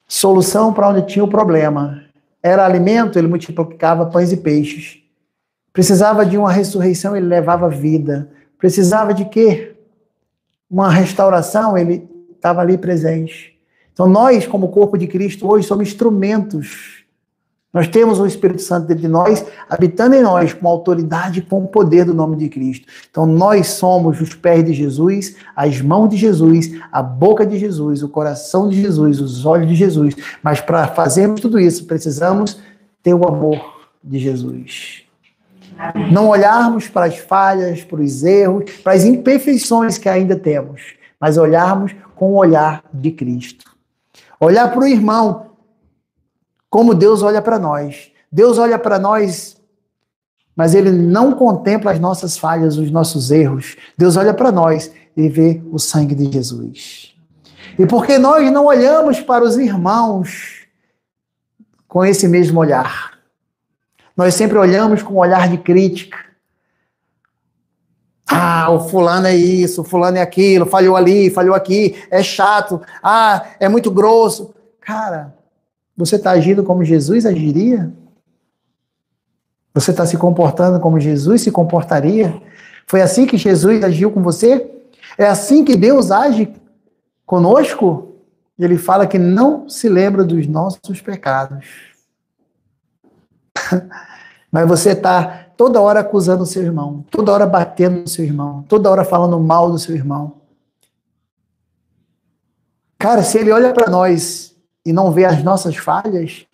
A: solução para onde tinha o problema. Era alimento, ele multiplicava pães e peixes. Precisava de uma ressurreição, ele levava vida. Precisava de quê? Uma restauração, ele estava ali presente. Então nós, como corpo de Cristo, hoje somos instrumentos. Nós temos o Espírito Santo dentro de nós, habitando em nós, com autoridade e com o poder do nome de Cristo. Então nós somos os pés de Jesus, as mãos de Jesus, a boca de Jesus, o coração de Jesus, os olhos de Jesus. Mas para fazermos tudo isso, precisamos ter o amor de Jesus. Não olharmos para as falhas, para os erros, para as imperfeições que ainda temos, mas olharmos com o olhar de Cristo. Olhar para o irmão como Deus olha para nós. Deus olha para nós, mas Ele não contempla as nossas falhas, os nossos erros. Deus olha para nós e vê o sangue de Jesus. E porque nós não olhamos para os irmãos com esse mesmo olhar, nós sempre olhamos com um olhar de crítica. Ah, o fulano é isso, o fulano é aquilo, falhou ali, falhou aqui, é chato, é muito grosso. Cara, você está agindo como Jesus agiria? Você está se comportando como Jesus se comportaria? Foi assim que Jesus agiu com você? É assim que Deus age conosco? Ele fala que não se lembra dos nossos pecados. Mas você está toda hora acusando o seu irmão, toda hora batendo no seu irmão, toda hora falando mal do seu irmão. Cara, se ele olha para nós e não vê as nossas falhas,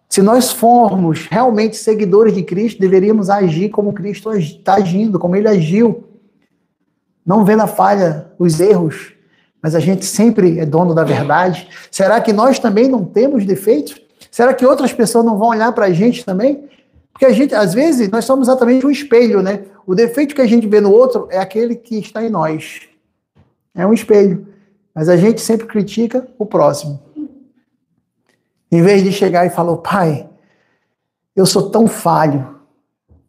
A: se nós formos realmente seguidores de Cristo, deveríamos agir como Cristo está agindo, como ele agiu. Não vendo a falha, os erros, mas a gente sempre é dono da verdade. Será que nós também não temos defeitos? Será que outras pessoas não vão olhar para a gente também? Porque a gente, às vezes, nós somos exatamente um espelho, né? O defeito que a gente vê no outro é aquele que está em nós. É um espelho. Mas a gente sempre critica o próximo. Em vez de chegar e falar, Pai, eu sou tão falho,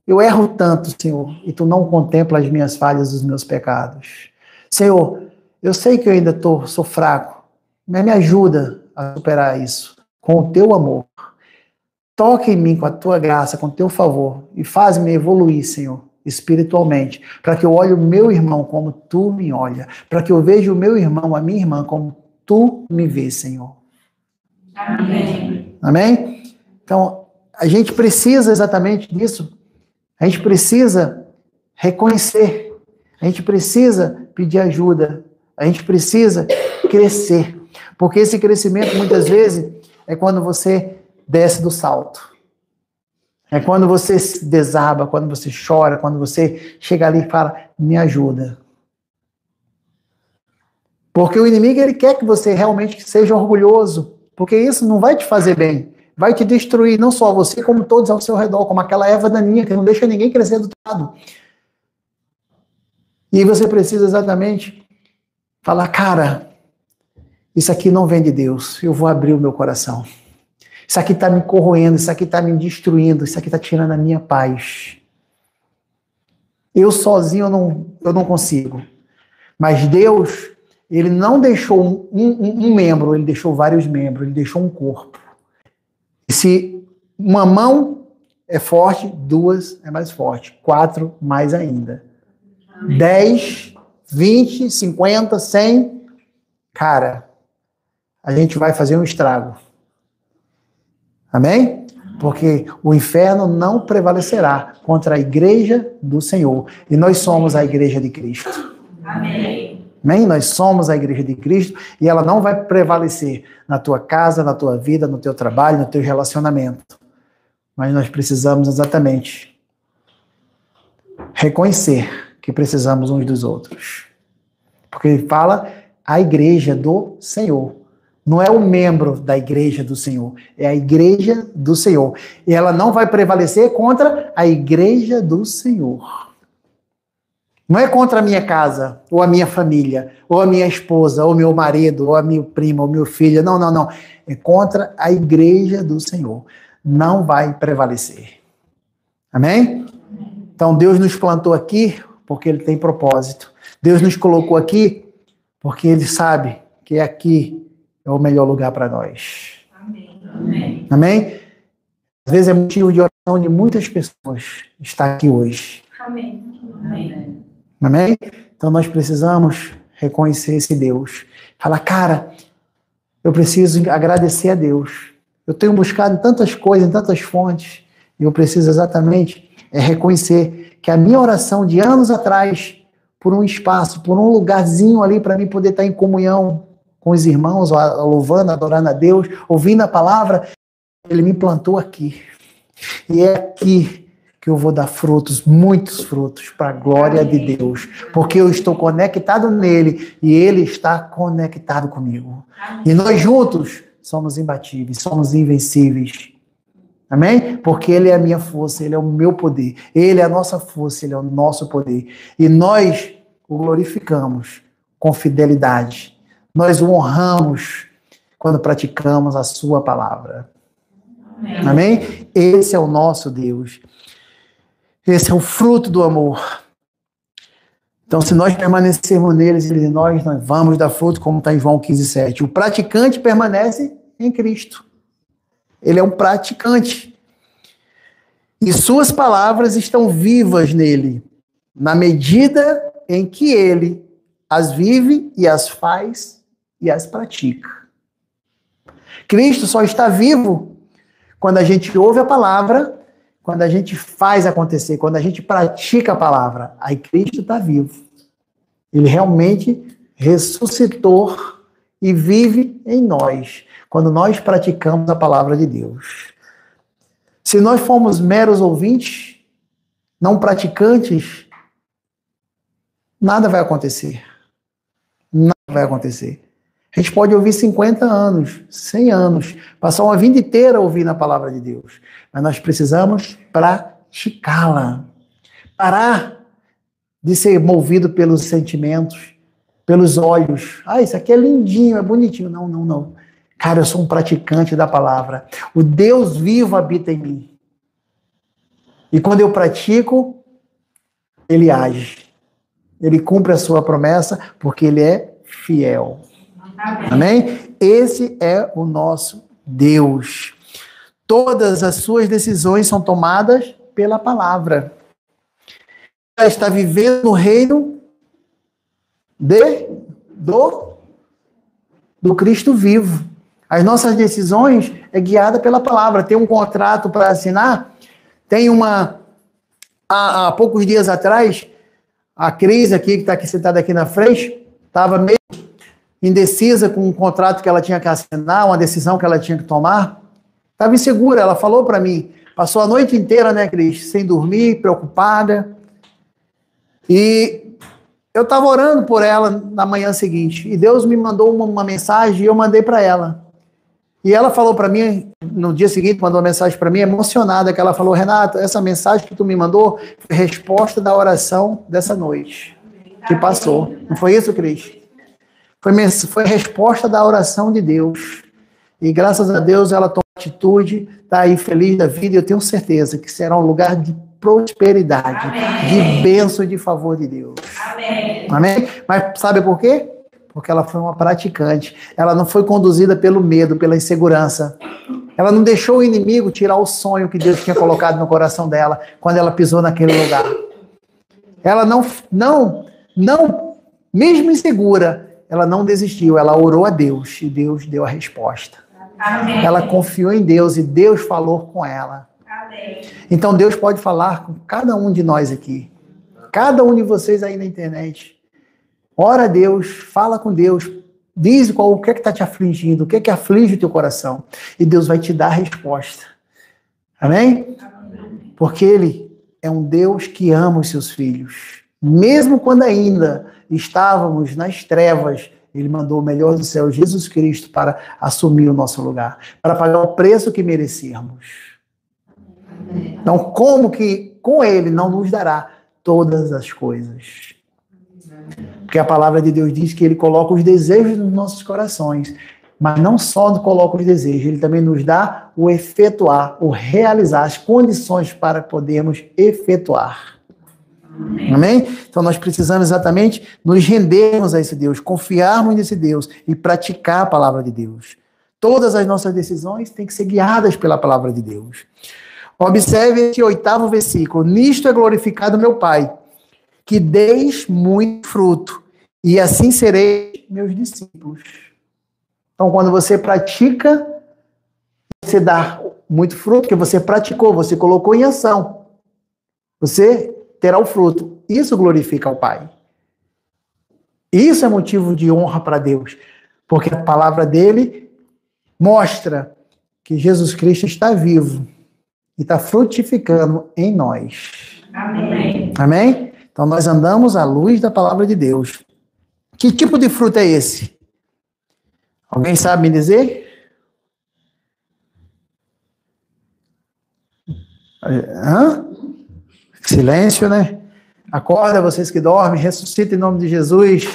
A: eu erro tanto, Senhor, e Tu não contempla as minhas falhas, os meus pecados. Senhor, eu sei que eu ainda sou fraco, mas me ajuda a superar isso com o Teu amor. Toca em mim com a Tua graça, com o Teu favor, e faz-me evoluir, Senhor, espiritualmente, para que eu olhe o meu irmão como Tu me olha, para que eu veja o meu irmão, a minha irmã, como Tu me vês, Senhor.
B: Amém.
A: Amém? Então, a gente precisa exatamente disso. A gente precisa reconhecer. A gente precisa pedir ajuda. A gente precisa crescer. Porque esse crescimento, muitas vezes, é quando você desce do salto. É quando você se desaba, quando você chora, quando você chega ali e fala, me ajuda. Porque o inimigo, ele quer que você realmente seja orgulhoso, porque isso não vai te fazer bem, vai te destruir, não só você, como todos ao seu redor, como aquela erva daninha que não deixa ninguém crescer do lado. E você precisa exatamente falar, cara, isso aqui não vem de Deus, eu vou abrir o meu coração. Isso aqui está me corroendo, isso aqui está me destruindo, isso aqui está tirando a minha paz. Eu sozinho eu não consigo. Mas Deus, ele não deixou um membro, ele deixou vários membros, ele deixou um corpo. E se uma mão é forte, duas é mais forte, 4 mais ainda. 10, 20, 50, 100, cara, a gente vai fazer um estrago. Amém? Porque o inferno não prevalecerá contra a igreja do Senhor. E nós somos a igreja de Cristo.
B: Amém.
A: Amém? Nós somos a igreja de Cristo e ela não vai prevalecer na tua casa, na tua vida, no teu trabalho, no teu relacionamento. Mas nós precisamos exatamente reconhecer que precisamos uns dos outros. Porque ele fala a igreja do Senhor. Não é o membro da igreja do Senhor, é a igreja do Senhor. E ela não vai prevalecer contra a igreja do Senhor. Não é contra a minha casa, ou a minha família, ou a minha esposa, ou meu marido, ou a minha prima, ou meu filho. Não, não, não. É contra a igreja do Senhor. Não vai prevalecer. Amém? Então Deus nos plantou aqui porque Ele tem propósito. Deus nos colocou aqui porque Ele sabe que aqui é o melhor lugar para nós.
B: Amém.
A: Amém? Às vezes é motivo de oração de muitas pessoas estar aqui hoje.
B: Amém. Amém.
A: Amém? Então nós precisamos reconhecer esse Deus. Falar, cara, eu preciso agradecer a Deus. Eu tenho buscado tantas coisas, em tantas fontes, e eu preciso exatamente reconhecer que a minha oração de anos atrás, por um espaço, por um lugarzinho ali para mim poder estar em comunhão com os irmãos, louvando, adorando a Deus, ouvindo a palavra, Ele me plantou aqui. E é aqui que eu vou dar frutos, muitos frutos, para a glória de Deus. Porque eu estou conectado nele e ele está conectado comigo. E nós juntos somos imbatíveis, somos invencíveis. Amém? Porque ele é a minha força, ele é o meu poder. Ele é a nossa força, ele é o nosso poder. E nós o glorificamos com fidelidade. Nós o honramos quando praticamos a sua palavra. Amém? Amém? Esse é o nosso Deus. Esse é o fruto do amor. Então, se nós permanecermos neles e nós vamos dar fruto, como está em João 15:7. O praticante permanece em Cristo. Ele é um praticante. E suas palavras estão vivas nele, na medida em que ele as vive e as faz e as pratica. Cristo só está vivo quando a gente ouve a palavra, quando a gente faz acontecer, quando a gente pratica a palavra. Aí Cristo está vivo. Ele realmente ressuscitou e vive em nós, quando nós praticamos a palavra de Deus. Se nós formos meros ouvintes, não praticantes, nada vai acontecer. Nada vai acontecer. A gente pode ouvir 50 anos, 100 anos, passar uma vida inteira ouvindo a palavra de Deus. Mas nós precisamos praticá-la. Parar de ser movido pelos sentimentos, pelos olhos. Ah, isso aqui é lindinho, é bonitinho. Não, não, não. Cara, eu sou um praticante da palavra. O Deus vivo habita em mim. E quando eu pratico, Ele age. Ele cumpre a sua promessa, porque Ele é fiel. Amém? Esse é o nosso Deus. Todas as suas decisões são tomadas pela palavra. Ela está vivendo no reino do Cristo vivo. As nossas decisões é guiada pela palavra. Tem um contrato para assinar. Tem há poucos dias atrás, a Cris aqui, que está aqui sentada aqui na frente, estava meio indecisa com um contrato que ela tinha que assinar, uma decisão que ela tinha que tomar. Estava insegura, ela falou para mim. Passou a noite inteira, né, Cris? Sem dormir, preocupada. E eu estava orando por ela na manhã seguinte, e Deus me mandou uma mensagem e eu mandei para ela. E ela falou para mim, no dia seguinte, mandou uma mensagem para mim, emocionada, que ela falou: Renato, essa mensagem que tu me mandou foi resposta da oração dessa noite, que passou. Não foi isso, Cris? Foi resposta da oração de Deus. E graças a Deus ela tomou atitude, está aí feliz da vida, e eu tenho certeza que será um lugar de prosperidade, de bênção e de favor de Deus.
B: Amém.
A: Amém? Mas sabe por quê? Porque ela foi uma praticante. Ela não foi conduzida pelo medo, pela insegurança. Ela não deixou o inimigo tirar o sonho que Deus tinha colocado no coração dela quando ela pisou naquele lugar. Ela não, mesmo insegura, ela não desistiu. Ela orou a Deus e Deus deu a resposta.
B: Amém.
A: Ela confiou em Deus e Deus falou com ela.
B: Amém.
A: Então Deus pode falar com cada um de nós aqui. Cada um de vocês aí na internet. Ora a Deus, fala com Deus, diz o que é que está te afligindo, o que é que aflige o teu coração. E Deus vai te dar a resposta. Amém? Porque Ele é um Deus que ama os seus filhos. Mesmo quando ainda estávamos nas trevas, Ele mandou o melhor do céu, Jesus Cristo, para assumir o nosso lugar, para pagar o preço que merecíamos. Então, como que com Ele não nos dará todas as coisas? Porque a palavra de Deus diz que Ele coloca os desejos nos nossos corações, mas não só coloca os desejos, Ele também nos dá o efetuar, o realizar, as condições para podermos efetuar. Amém? Então nós precisamos exatamente nos rendermos a esse Deus, confiarmos nesse Deus e praticar a palavra de Deus. Todas as nossas decisões têm que ser guiadas pela palavra de Deus. Observe esse 8º versículo. Nisto é glorificado meu Pai, que deis muito fruto, e assim sereis meus discípulos. Então, quando você pratica, você dá muito fruto, porque você praticou, você colocou em ação. Você terá o fruto. Isso glorifica ao Pai. Isso é motivo de honra para Deus, porque a palavra dele mostra que Jesus Cristo está vivo e está frutificando em nós.
B: Amém.
A: Amém? Então nós andamos à luz da palavra de Deus. Que tipo de fruto é esse? Alguém sabe me dizer? Hã? Silêncio, né? Acorda, vocês que dormem, ressuscita em nome de Jesus.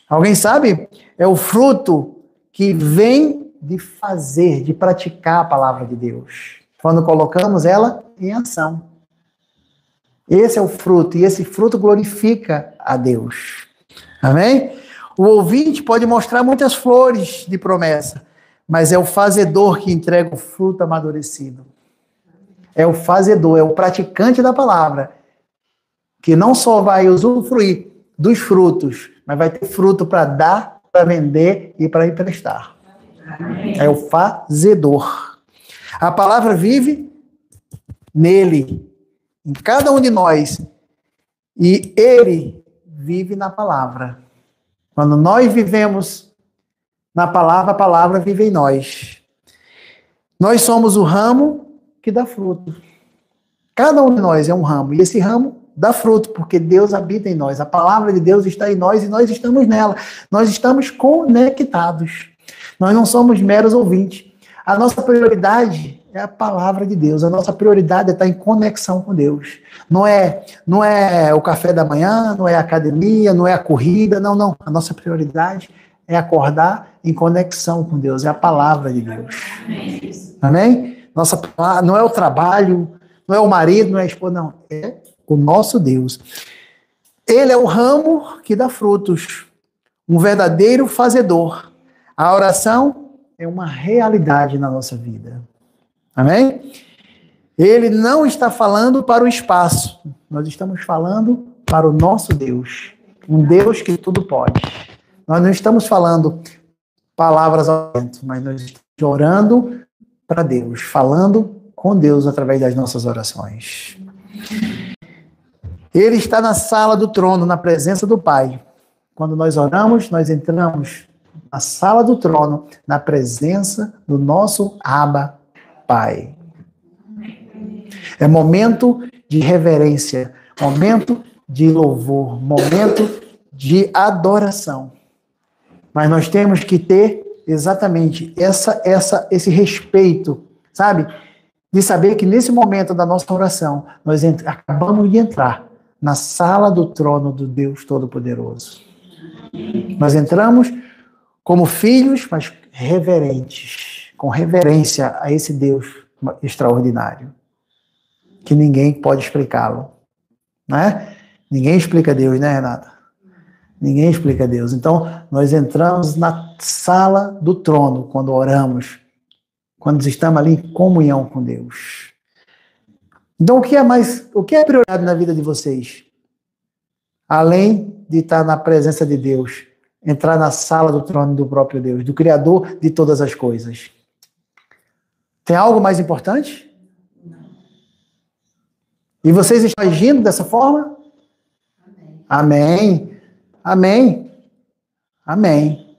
A: Alguém sabe? É o fruto que vem de fazer, de praticar a palavra de Deus. Quando colocamos ela em ação. Esse é o fruto, e esse fruto glorifica a Deus. Amém? O ouvinte pode mostrar muitas flores de promessa, mas é o fazedor que entrega o fruto amadurecido. É o fazedor, é o praticante da palavra, que não só vai usufruir dos frutos, mas vai ter fruto para dar, para vender e para emprestar.
B: Amém.
A: É o fazedor. A palavra vive nele, em cada um de nós, e ele vive na palavra. Quando nós vivemos na palavra, a palavra vive em nós. Nós somos o ramo que dá fruto. Cada um de nós é um ramo, e esse ramo dá fruto, porque Deus habita em nós. A palavra de Deus está em nós e nós estamos nela. Nós estamos conectados. Nós não somos meros ouvintes. A nossa prioridade é a palavra de Deus. A nossa prioridade é estar em conexão com Deus. Não é o café da manhã, não é a academia, não é a corrida, não. A nossa prioridade é acordar em conexão com Deus. É a palavra de Deus. Amém? Não é o trabalho, não é o marido, não é a esposa, não. É o nosso Deus. Ele é o ramo que dá frutos. Um verdadeiro fazedor. A oração é uma realidade na nossa vida. Amém? Ele não está falando para o espaço. Nós estamos falando para o nosso Deus. Um Deus que tudo pode. Nós não estamos falando palavras ao vento, mas nós estamos orando para Deus, falando com Deus através das nossas orações. Ele está na sala do trono, na presença do Pai. Quando nós oramos, nós entramos na sala do trono, na presença do nosso Abba Pai. É momento de reverência, momento de louvor, momento de adoração. Mas nós temos que ter exatamente esse respeito, sabe? De saber que nesse momento da nossa oração, nós acabamos de entrar na sala do trono do Deus Todo-Poderoso. Nós entramos como filhos, mas reverentes, com reverência a esse Deus extraordinário, que ninguém pode explicá-lo, né? Ninguém explica Deus, né, Renata? Ninguém explica Deus. Então, nós entramos na sala do trono quando oramos, quando estamos ali em comunhão com Deus. Então, o que é prioridade na vida de vocês? Além de estar na presença de Deus, entrar na sala do trono do próprio Deus, do Criador de todas as coisas. Tem algo mais importante? E vocês estão agindo dessa forma? Amém. Amém. Amém.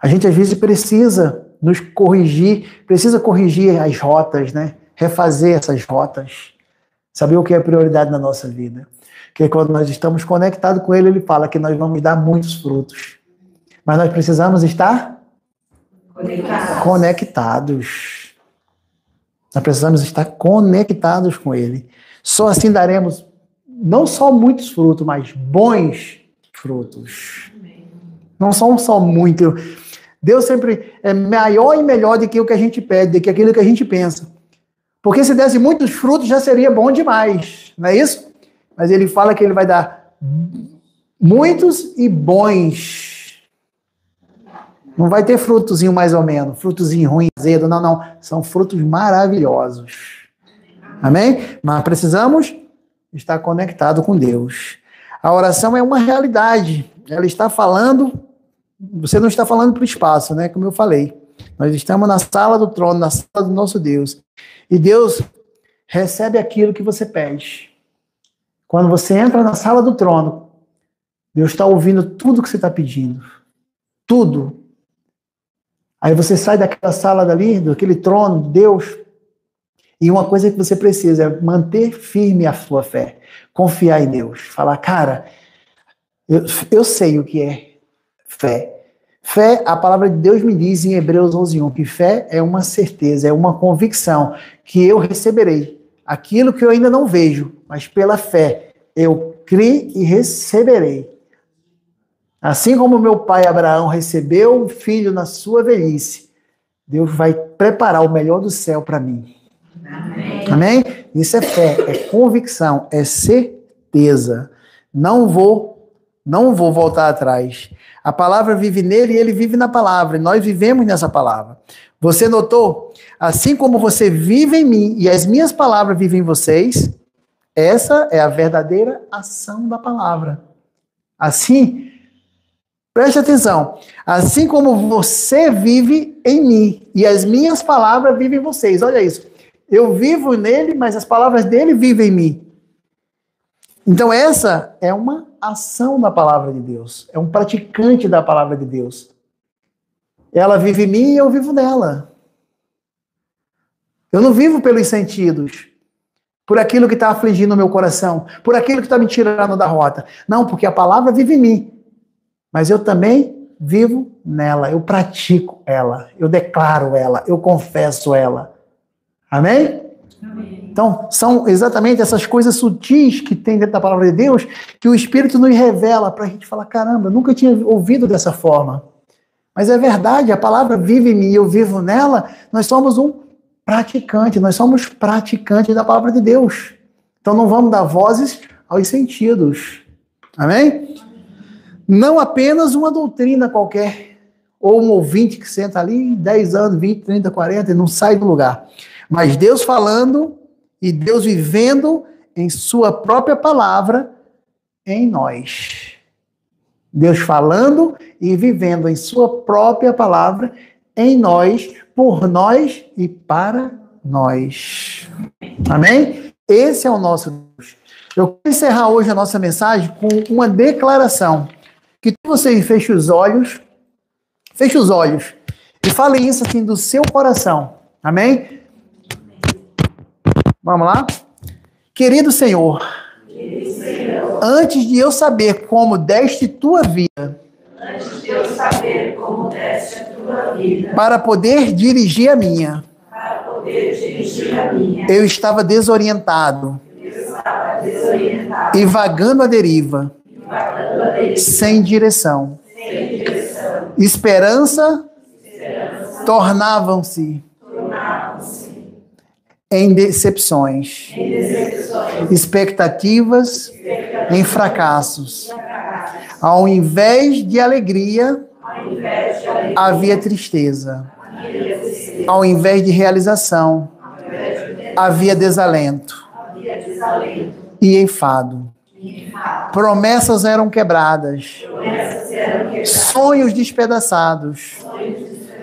A: A gente às vezes precisa nos corrigir, precisa corrigir as rotas, né? Refazer essas rotas. Saber o que é prioridade na nossa vida. Porque quando nós estamos conectados com Ele, Ele fala que nós vamos dar muitos frutos. Mas nós precisamos estar conectados. Nós precisamos estar conectados com Ele. Só assim daremos não só muitos frutos, mas bons frutos. Não são só muitos. Deus sempre é maior e melhor do que o que a gente pede, do que aquilo que a gente pensa. Porque se desse muitos frutos já seria bom demais, não é isso? Mas Ele fala que Ele vai dar muitos e bons. Não vai ter frutozinho mais ou menos, frutozinho ruim, azedo, não. São frutos maravilhosos. Amém? Mas precisamos estar conectado com Deus. A oração é uma realidade. Ela está falando, você não está falando para o espaço, né? Como eu falei. Nós estamos na sala do trono, na sala do nosso Deus. E Deus recebe aquilo que você pede. Quando você entra na sala do trono, Deus está ouvindo tudo que você está pedindo. Tudo. Aí você sai daquela sala dali, daquele trono de Deus, e uma coisa que você precisa é manter firme a sua fé. Confiar em Deus. Falar, cara, eu sei o que é fé. Fé, a palavra de Deus me diz em Hebreus 11:1, que fé é uma certeza, é uma convicção que eu receberei. Aquilo que eu ainda não vejo, mas pela fé eu criei e receberei. Assim como meu pai Abraão recebeu o filho na sua velhice, Deus vai preparar o melhor do céu para mim. Amém. Amém? Isso é fé, é convicção, é certeza. Não vou voltar atrás. A palavra vive nele e ele vive na palavra. E nós vivemos nessa palavra. Você notou? Assim como você vive em mim e as minhas palavras vivem em vocês, essa é a verdadeira ação da palavra. Assim, preste atenção. Assim como você vive em mim e as minhas palavras vivem em vocês. Olha isso. Eu vivo nele, mas as palavras dele vivem em mim. Então essa é uma ação da palavra de Deus. É um praticante da palavra de Deus. Ela vive em mim e eu vivo nela. Eu não vivo pelos sentidos, por aquilo que está afligindo o meu coração, por aquilo que está me tirando da rota. Não, porque a palavra vive em mim. Mas eu também vivo nela, eu pratico ela, eu declaro ela, eu confesso ela. Amém? Amém. Então, são exatamente essas coisas sutis que tem dentro da palavra de Deus que o Espírito nos revela para a gente falar, caramba, eu nunca tinha ouvido dessa forma. Mas é verdade, a palavra vive em mim e eu vivo nela, nós somos um praticante, nós somos praticantes da palavra de Deus. Então não vamos dar vozes aos sentidos. Amém? Não apenas uma doutrina qualquer, ou um ouvinte que senta ali 10 anos, 20, 30, 40 e não sai do lugar. Mas Deus falando e Deus vivendo em sua própria palavra em nós. Deus falando e vivendo em sua própria palavra em nós, por nós e para nós. Amém? Esse é o nosso Deus. Eu quero encerrar hoje a nossa mensagem com uma declaração. Que você feche os olhos e fale isso assim do seu coração. Amém? Vamos lá? Querido Senhor, Antes de eu saber como deste tua vida,
B: Antes de eu saber como deste a tua vida,
A: para poder dirigir a minha,
B: para poder dirigir a minha,
A: eu estava desorientado
B: eu estava desorientado,
A: e vagando à deriva,
B: vagando a deriva,
A: sem direção.
B: sem direção.
A: Esperança tornavam-se
B: Tornavam-se
A: em decepções,
B: em decepções,
A: expectativas em fracassos. Ao invés de alegria,
B: ao invés de alegria,
A: havia tristeza.
B: havia tristeza,
A: Ao invés de realização, havia desalento
B: havia desalento
A: e enfado.
B: e enfado.
A: Promessas eram quebradas,
B: Promessas eram quebradas,
A: sonhos despedaçados,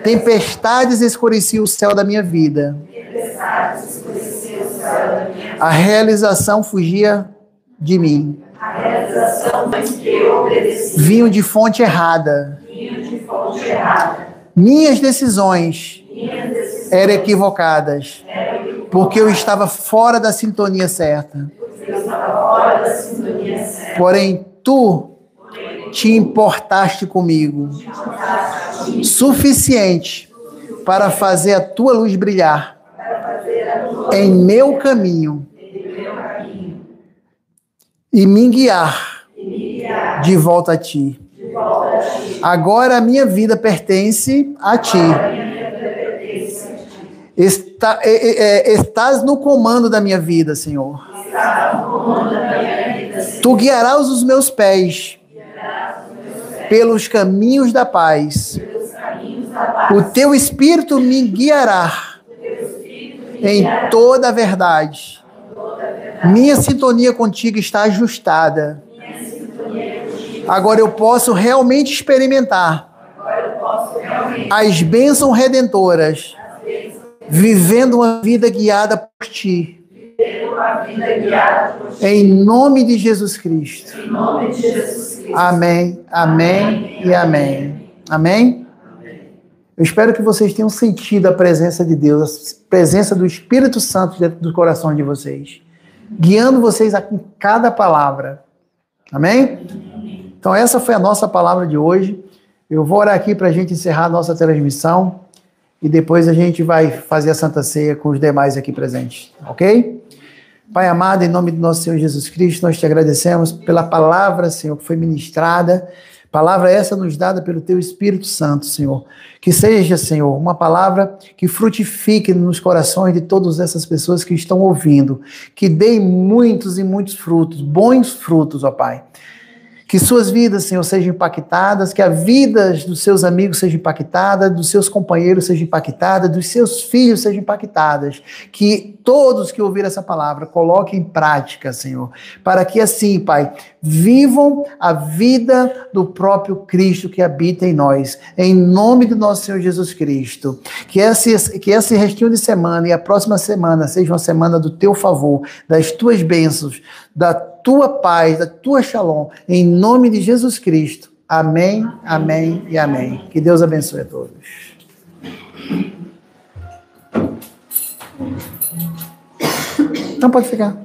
A: tempestades escureciam o céu da minha vida.
B: tempestades, escureceu o céu da minha.
A: A realização fugia de mim.
B: A realização mas que eu obedeci,
A: Vinham de fonte errada.
B: vinha de fonte errada.
A: Minhas decisões
B: Minhas decisões
A: eram equivocadas, porque eu estava fora da sintonia certa.
B: eu estava fora da sintonia certa.
A: Porém, tu te importaste comigo suficiente para fazer a tua luz brilhar em meu caminho e me guiar de volta a ti. Agora a minha vida pertence a ti. Estás no comando da minha vida, Senhor. Tu guiarás os meus pés pelos caminhos da paz. O teu Espírito me guiará em toda a verdade. Minha sintonia contigo está ajustada. Agora eu posso realmente experimentar as bênçãos redentoras, vivendo uma vida guiada por ti. Em nome de Jesus Cristo.
B: Em nome de Jesus Cristo.
A: Amém, amém e amém. Amém? Eu espero que vocês tenham sentido a presença de Deus, a presença do Espírito Santo dentro do coração de vocês, guiando vocês em cada palavra. Amém? Então essa foi a nossa palavra de hoje. Eu vou orar aqui para a gente encerrar a nossa transmissão e depois a gente vai fazer a Santa Ceia com os demais aqui presentes, ok? Pai amado, em nome do nosso Senhor Jesus Cristo, nós te agradecemos pela palavra, Senhor, que foi ministrada, palavra essa nos dada pelo Teu Espírito Santo, Senhor. Que seja, Senhor, uma palavra que frutifique nos corações de todas essas pessoas que estão ouvindo, que dê muitos e muitos frutos, bons frutos, ó Pai. Que suas vidas, Senhor, sejam impactadas, que a vida dos seus amigos seja impactada, dos seus companheiros seja impactada, dos seus filhos sejam impactadas. Que todos que ouviram essa palavra coloquem em prática, Senhor, para que assim, Pai, vivam a vida do próprio Cristo que habita em nós. Em nome do nosso Senhor Jesus Cristo. Que esse restinho de semana e a próxima semana seja uma semana do teu favor, das tuas bênçãos, da tua paz, da tua shalom, em nome de Jesus Cristo. Amém, amém e amém. Que Deus abençoe a todos. Então pode ficar.